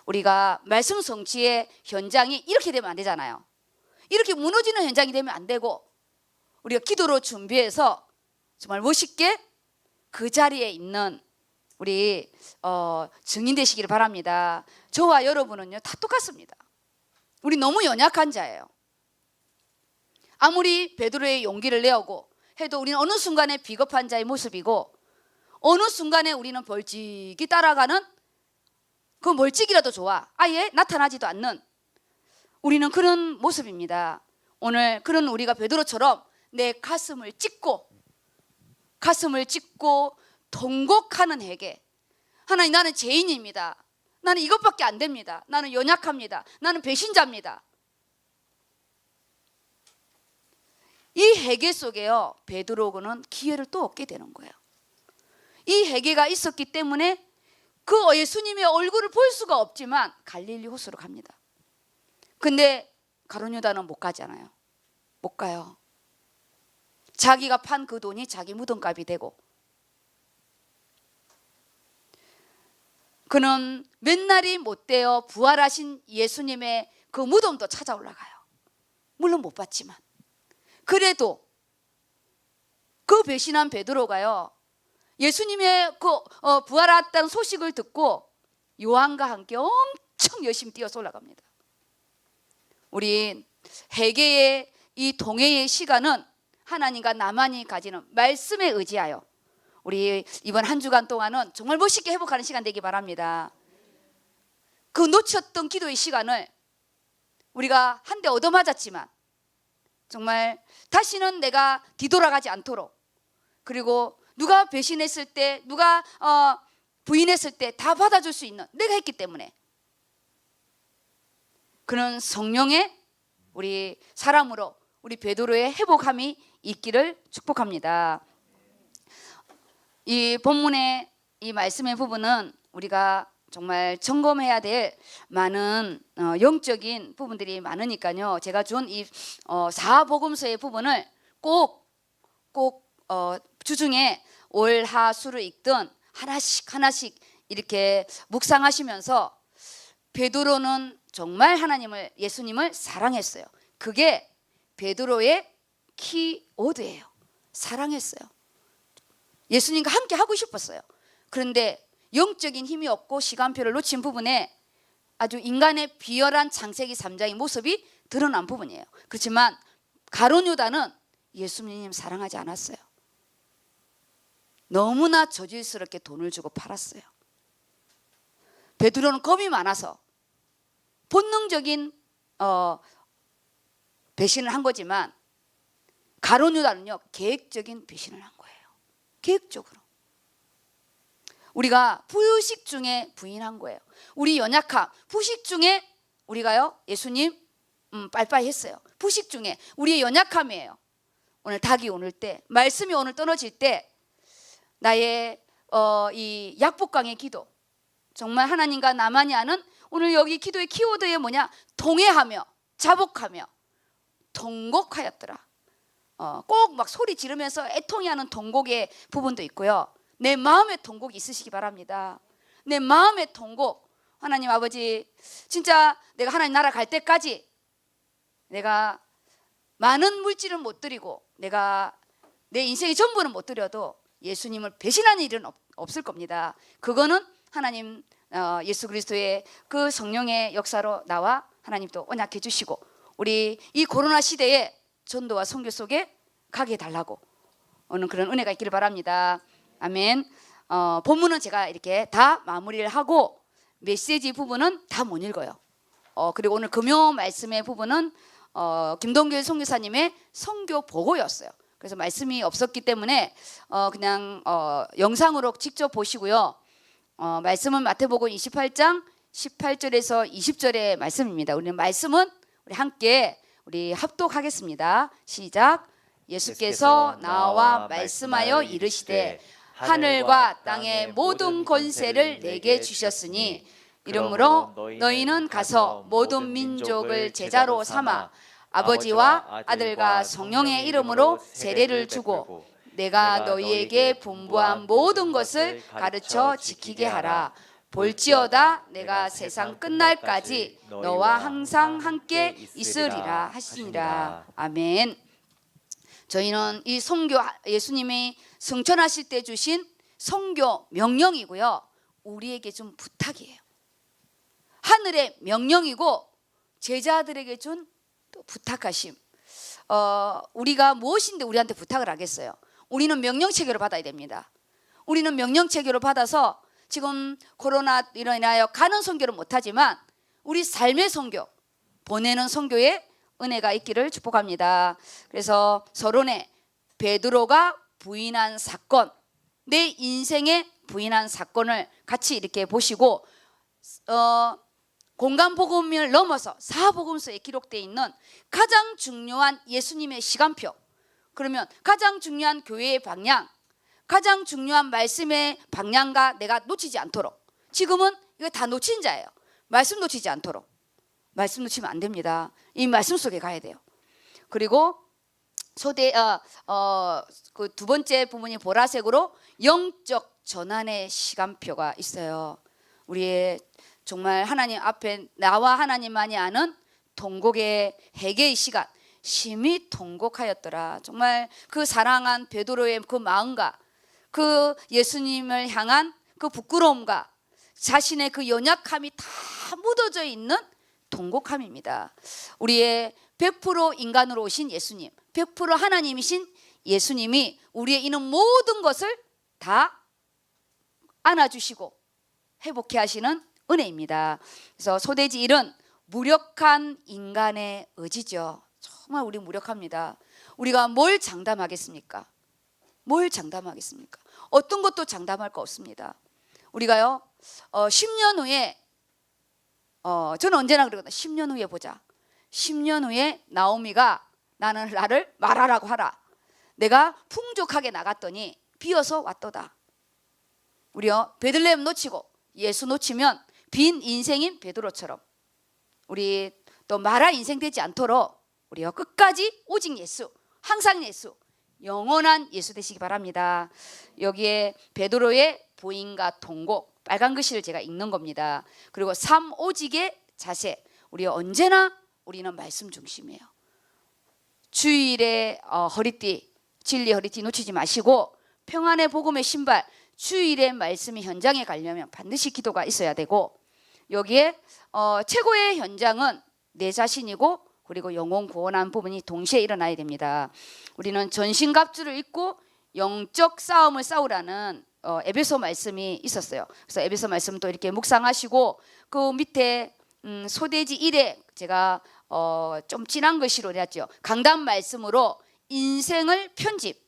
우리가 말씀 성취의 현장이 이렇게 되면 안 되잖아요. 이렇게 무너지는 현장이 되면 안 되고, 우리가 기도로 준비해서 정말 멋있게 그 자리에 있는 우리 증인 되시기를 바랍니다. 저와 여러분은요 다 똑같습니다. 우리 너무 연약한 자예요. 아무리 베드로의 용기를 내오고 해도 우리는 어느 순간에 비겁한 자의 모습이고, 어느 순간에 우리는 벌칙이 따라가는 그 멀찍이라도 좋아. 아예 나타나지도 않는 우리는 그런 모습입니다. 오늘 그런 우리가 베드로처럼 내 가슴을 찢고 통곡하는 회개. 하나님, 나는 죄인입니다. 나는 이것밖에 안 됩니다. 나는 연약합니다. 나는 배신자입니다. 이 회개 속에요, 베드로는 기회를 또 얻게 되는 거예요. 이 회개가 있었기 때문에 그 예수님의 얼굴을 볼 수가 없지만 갈릴리 호수로 갑니다. 근데 가룟 유다는 못 가잖아요. 못 가요. 자기가 판 그 돈이 자기 무덤값이 되고, 그는 몇 날이 못 되어 부활하신 예수님의 그 무덤도 찾아 올라가요. 물론 못 봤지만 그래도 그 배신한 베드로가요, 예수님의 그 부활했다는 소식을 듣고 요한과 함께 엄청 열심히 뛰어서 올라갑니다. 우리 회개의 이 동해의 시간은 하나님과 나만이 가지는 말씀에 의지하여 우리 이번 한 주간 동안은 정말 멋있게 회복하는 시간 되기 바랍니다. 그 놓쳤던 기도의 시간을 우리가 한 대 얻어맞았지만 정말 다시는 내가 뒤돌아가지 않도록, 그리고 누가 배신했을 때, 누가 부인했을 때 다 받아줄 수 있는 내가 했기 때문에 그런 성령의 우리 사람으로 우리 베드로의 회복함이 있기를 축복합니다. 이 본문의 이 말씀의 부분은 우리가 정말 점검해야 될 많은 영적인 부분들이 많으니까요. 제가 준 이 사복음서의 부분을 꼭 주중에 월, 하, 수를 읽든 하나씩 이렇게 묵상하시면서 베드로는 정말 하나님을, 예수님을 사랑했어요. 그게 베드로의 키워드예요. 사랑했어요. 예수님과 함께 하고 싶었어요. 그런데 영적인 힘이 없고 시간표를 놓친 부분에 아주 인간의 비열한 창세기 3장의 모습이 드러난 부분이에요. 그렇지만 가룟 유다는 예수님 사랑하지 않았어요. 너무나 저질스럽게 돈을 주고 팔았어요. 베드로는 겁이 많아서 본능적인 배신을 한 거지만 가룟 유다는요, 계획적인 배신을 한 거예요. 계획적으로. 우리가 부유식 중에 부인한 거예요. 우리 연약함, 부식 중에 우리가요, 예수님 빨빠이 했어요. 부식 중에 우리의 연약함이에요. 오늘 닭이 오늘 때, 말씀이 오늘 떨어질 때 나의 이 약복강의 기도, 정말 하나님과 나만이 아는 오늘 여기 기도의 키워드에 뭐냐? 동해하며 자복하며 통곡하였더라. 꼭 막 소리 지르면서 애통해하는 통곡의 부분도 있고요. 내 마음의 통곡이 있으시기 바랍니다. 내 마음의 통곡. 하나님 아버지, 진짜 내가 하나님 나라 갈 때까지 내가 많은 물질은 못 드리고 내가 내 인생의 전부는 못 드려도 예수님을 배신하는 일은 없을 겁니다. 그거는 하나님 예수 그리스도의 그 성령의 역사로 나와 하나님 또 언약해 주시고 우리 이 코로나 시대에 전도와 선교 속에 가게 해달라고 오늘 그런 은혜가 있기를 바랍니다. 아멘. 본문은 제가 이렇게 다 마무리를 하고 메시지 부분은 다 못 읽어요. 그리고 오늘 금요 말씀의 부분은 김동길 선교사님의 선교 보고였어요. 그래서 말씀이 없었기 때문에 그냥 영상으로 직접 보시고요. 말씀은 마태복음 28장 18절에서 20절의 말씀입니다. 우리는 말씀은 우리 함께 우리 합독하겠습니다. 시작. 예수께서 나와 말씀하여 이르시되 하늘과 땅의 모든 권세를 내게 주셨으니 이러므로 너희는 가서 모든 민족을 제자로 삼아 아버지와 아들과 성령의 이름으로 세례를 주고 내가 너희에게 분부한 모든 것을 가르쳐 지키게 하라. 볼지어다 내가 세상 끝날까지 너와 항상 함께 있으리라 하시니라. 아멘. 저희는 이 선교, 예수님이 승천하실 때 주신 선교 명령이고요, 우리에게 준 부탁이에요. 하늘의 명령이고 제자들에게 준 또 부탁하심. 우리가 무엇인데 우리한테 부탁을 하겠어요? 우리는 명령 체계로 받아야 됩니다. 우리는 명령 체계로 받아서 지금 코로나 이로 인하여 가는 선교를 못하지만 우리 삶의 선교, 보내는 선교에 은혜가 있기를 축복합니다. 그래서 서론에 베드로가 부인한 사건, 내 인생에 부인한 사건을 같이 이렇게 보시고 공간복음을 넘어서 사복음서에 기록되어 있는 가장 중요한 예수님의 시간표, 그러면 가장 중요한 교회의 방향, 가장 중요한 말씀의 방향과 내가 놓치지 않도록, 지금은 이거 다 놓친 자예요. 말씀 놓치지 않도록. 말씀 놓치면 안 됩니다. 이 말씀 속에 가야 돼요. 그리고 그 두 번째 부분이 보라색으로 영적 전환의 시간표가 있어요. 우리의 정말 하나님 앞에 나와 하나님만이 아는 통곡의 회개의 시간, 심히 통곡하였더라. 정말 그 사랑한 베드로의 그 마음과 그 예수님을 향한 그 부끄러움과 자신의 그 연약함이 다 묻어져 있는 통곡함입니다. 우리의 100% 인간으로 오신 예수님, 100% 하나님이신 예수님이 우리의 있는 모든 것을 다 안아주시고 회복해 하시는 은혜입니다. 그래서 소돼지 1은 무력한 인간의 의지죠. 정말 우리 무력합니다. 우리가 뭘 장담하겠습니까? 뭘 장담하겠습니까? 어떤 것도 장담할 거 없습니다. 우리가요 10년 후에 저는 언제나 그러거든요. 10년 후에 보자. 10년 후에 나오미가 나를 말하라고 하라. 내가 풍족하게 나갔더니 비어서 왔도다. 우리요 베들레헴 놓치고 예수 놓치면 빈 인생인 베드로처럼 우리 또 말할 인생 되지 않도록 우리요 끝까지 오직 예수, 항상 예수, 영원한 예수 되시기 바랍니다. 여기에 베드로의 부인과 통곡, 빨간 글씨를 제가 읽는 겁니다. 그리고 삼오직의 자세, 우리 언제나 우리는 말씀 중심이에요. 주일에 허리띠, 진리 허리띠 놓치지 마시고 평안의 복음의 신발, 주일의 말씀이 현장에 가려면 반드시 기도가 있어야 되고, 여기에 최고의 현장은 내 자신이고 그리고 영혼 구원한 부분이 동시에 일어나야 됩니다. 우리는 전신갑주를 입고 영적 싸움을 싸우라는 에베소 말씀이 있었어요. 그래서 에베소 말씀도 이렇게 묵상하시고 그 밑에 소돼지 1에 제가 좀 진한 글씨로 내었죠. 강단 말씀으로 인생을 편집,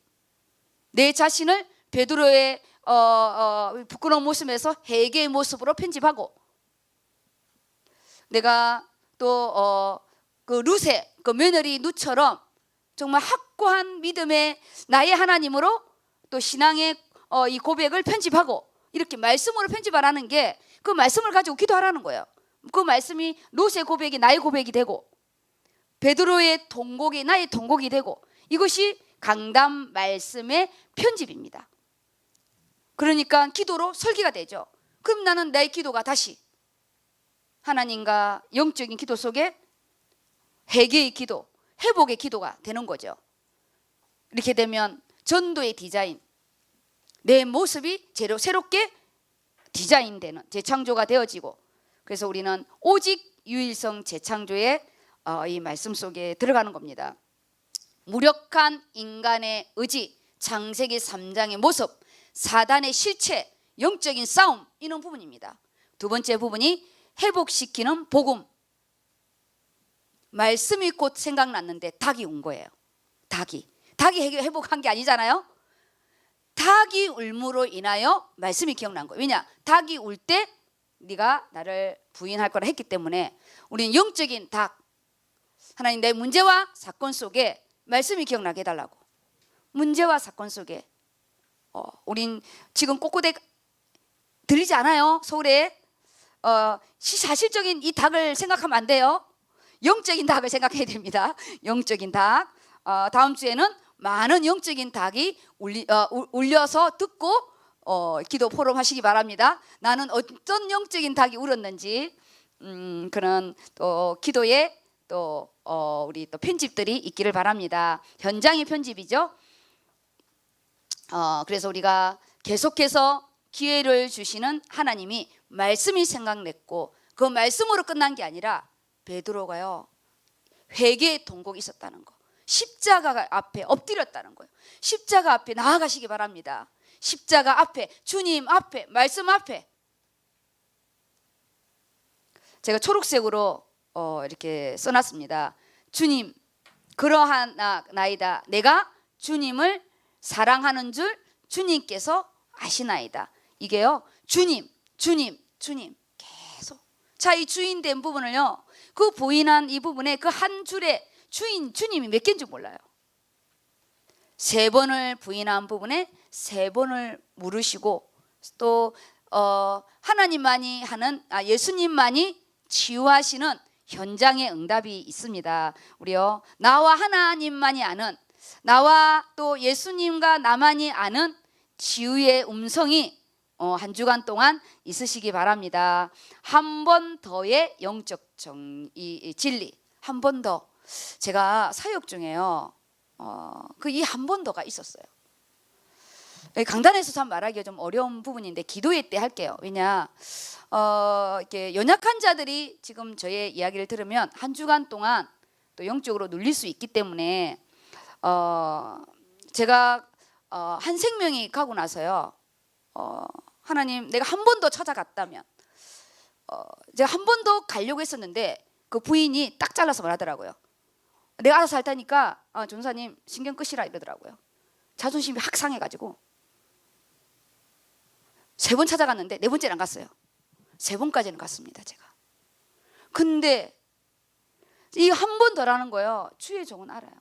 내 자신을 베드로의 부끄러운 모습에서 회개의 모습으로 편집하고, 내가 또 그 룻의 그 며느리 룻처럼 정말 확고한 믿음의 나의 하나님으로 또 신앙의 이 고백을 편집하고, 이렇게 말씀으로 편집하라는 게 그 말씀을 가지고 기도하라는 거예요. 그 말씀이 룻의 고백이 나의 고백이 되고 베드로의 통곡이 나의 통곡이 되고, 이것이 강단 말씀의 편집입니다. 그러니까 기도로 설계가 되죠. 그럼 나는 나의 기도가 다시 하나님과 영적인 기도 속에 회개의 기도, 회복의 기도가 되는 거죠. 이렇게 되면 전도의 디자인, 내 모습이 새롭게 디자인되는 재창조가 되어지고, 그래서 우리는 오직 유일성 재창조의 이 말씀 속에 들어가는 겁니다. 무력한 인간의 의지, 창세기 3장의 모습, 사단의 실체, 영적인 싸움, 이런 부분입니다. 두 번째 부분이 회복시키는 복음. 말씀이 곧 생각났는데 닭이 운 거예요. 닭이 회복한 게 아니잖아요. 닭이 울므로 인하여 말씀이 기억난 거예요. 왜냐? 닭이 울 때 네가 나를 부인할 거라 했기 때문에 우리는 영적인 닭, 하나님 내 문제와 사건 속에 말씀이 기억나게 해달라고. 문제와 사건 속에 우린 지금 꼬꼬댁 들리지 않아요. 서울에 사실적인 이 닭을 생각하면 안 돼요. 영적인 닭을 생각해야 됩니다. 영적인 닭. 다음 주에는 많은 영적인 닭이 울려서 듣고 기도 포럼 하시기 바랍니다. 나는 어떤 영적인 닭이 울었는지 그런 또 기도에 또 우리 또 편집들이 있기를 바랍니다. 현장의 편집이죠. 그래서 우리가 계속해서 기회를 주시는 하나님이 말씀이 생각냈고, 그 말씀으로 끝난 게 아니라 베드로가요 회개의 통곡이 있었다는 거, 십자가 앞에 엎드렸다는 거예요. 십자가 앞에 나아가시기 바랍니다. 십자가 앞에, 주님 앞에, 말씀 앞에 제가 초록색으로 이렇게 써놨습니다. 주님, 그러하나이다. 내가 주님을 사랑하는 줄 주님께서 아시나이다. 이게요, 주님, 주님, 주님 계속. 자, 이 주인된 부분을요, 그 부인한 이 부분에 그 한 줄에 주님이 몇 개인 줄 몰라요. 3번을 부인한 부분에 3번을 물으시고, 또 하나님만이 하는 예수님만이 치유하시는 현장의 응답이 있습니다. 우리요, 나와 하나님만이 아는, 나와 또 예수님과 나만이 아는 치유의 음성이 한 주간 동안 있으시기 바랍니다. 한 번 더의 영적 진리, 한 번 더. 제가 사역 중에요, 그 이 한 번 더가 있었어요. 강단에서 참 말하기가 좀 어려운 부분인데 기도회 때 할게요. 왜냐, 이렇게 연약한 자들이 지금 저의 이야기를 들으면 한 주간 동안 또 영적으로 눌릴 수 있기 때문에 제가 한 생명이 가고 나서요, 하나님, 내가 한 번 더 찾아갔다면, 제가 한 번 더 가려고 했었는데 그 부인이 딱 잘라서 말하더라고요. 내가 알아서 할 테니까 전사님 신경 끄시라 이러더라고요. 자존심이 확 상해가지고 3번 찾아갔는데 4번째는 안 갔어요. 3번까지는 갔습니다, 제가. 근데 이 한 번 더라는 거요, 주의 종은 알아요.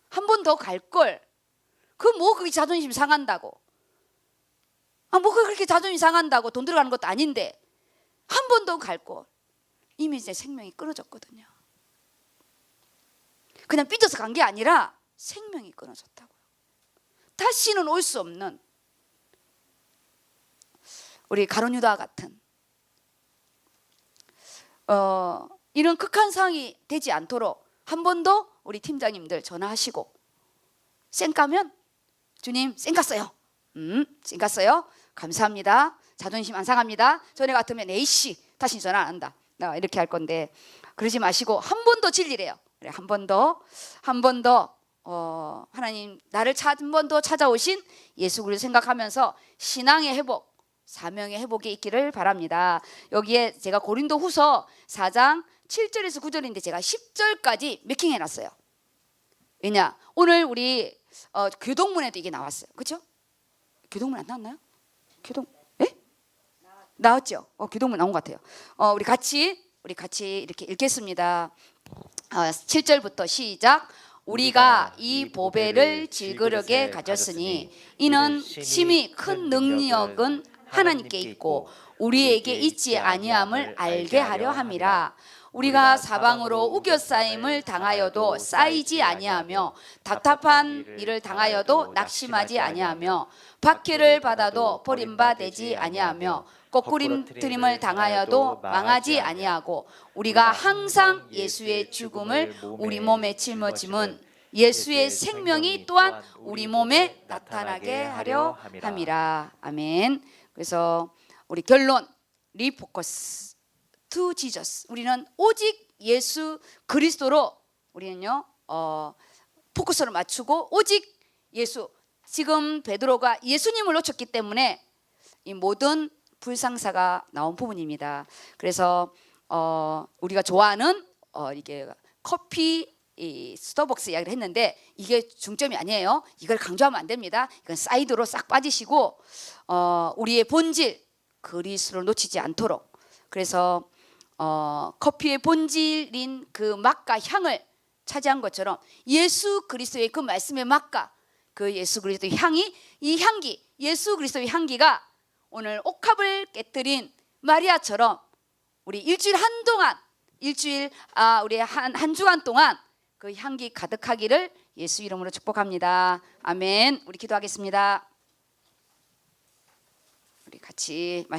한 번 더 갈 걸. 그게 자존심 상한다고. 그렇게 자존심 상한다고 돈 들어가는 것도 아닌데 한 번 더 갈 걸. 이미 제 생명이 끊어졌거든요. 그냥 삐져서 간 게 아니라 생명이 끊어졌다고요. 다시는 올 수 없는, 우리 가룟 유다 같은 이런 극한 상황이 되지 않도록 한 번 더 우리 팀장님들 전화하시고, 쌩까면 주님 쌩갔어요. 쌩갔어요. 감사합니다. 자존심 안 상합니다. 전에 같으면 에이씨 다시 전화 안 한다, 이렇게 할 건데 그러지 마시고 한 번 더 진리래요. 한 번 더 하나님, 나를 한 번 더 찾아오신 예수 그리스도 생각하면서 신앙의 회복, 사명의 회복이 있기를 바랍니다. 여기에 제가 고린도 후서 4장 7절에서 9절인데 제가 10절까지 매킹해놨어요. 왜냐, 오늘 우리 교동문에도 이게 나왔어요. 그렇죠? 교동문 안 나왔나요? 예? 나왔죠? 교동문 나온 것 같아요. 우리 같이 이렇게 읽겠습니다. 7절부터 시작. 우리가 이 보배를 질그릇에 가졌으니 이는 심히 큰 능력은 하나님께 있고 우리에게 있지 아니함을 알게 하려 함이라. 우리가 사방으로 우겨싸임을 당하여도 쌓이지 아니하며 답답한 일을 당하여도 낙심하지 아니하며 박해를 받아도 버림받지 아니하며 거꾸림트림을 당하여도 망하지 아니하고 우리가 항상 예수의 죽음을 우리 몸에 짊어짐은 예수의 생명이 또한 우리 몸에 나타나게 하려 함이라. 아멘. 그래서 우리 결론, 리포커스 to Jesus. 우리는 오직 예수 그리스도로 우리는요 포커스를 맞추고 오직 예수. 지금 베드로가 예수님을 놓쳤기 때문에 이 모든 불상사가 나온 부분입니다. 그래서 우리가 좋아하는 이게 커피, 이 스타벅스 이야기를 했는데 이게 중점이 아니에요. 이걸 강조하면 안 됩니다. 이건 사이드로 싹 빠지시고 우리의 본질 그리스도를 놓치지 않도록. 그래서 커피의 본질인 그 맛과 향을 차지한 것처럼 예수 그리스도의 그 말씀의 맛과 그 예수 그리스도의 향이, 이 향기, 예수 그리스도의 향기가 오늘 옥합을 깨뜨린 마리아처럼 우리 일주일 한동안, 우리 한 주간 동안 그 향기 가득하기를 예수 이름으로 축복합니다. 아멘. 우리 기도하겠습니다. 우리 같이 말씀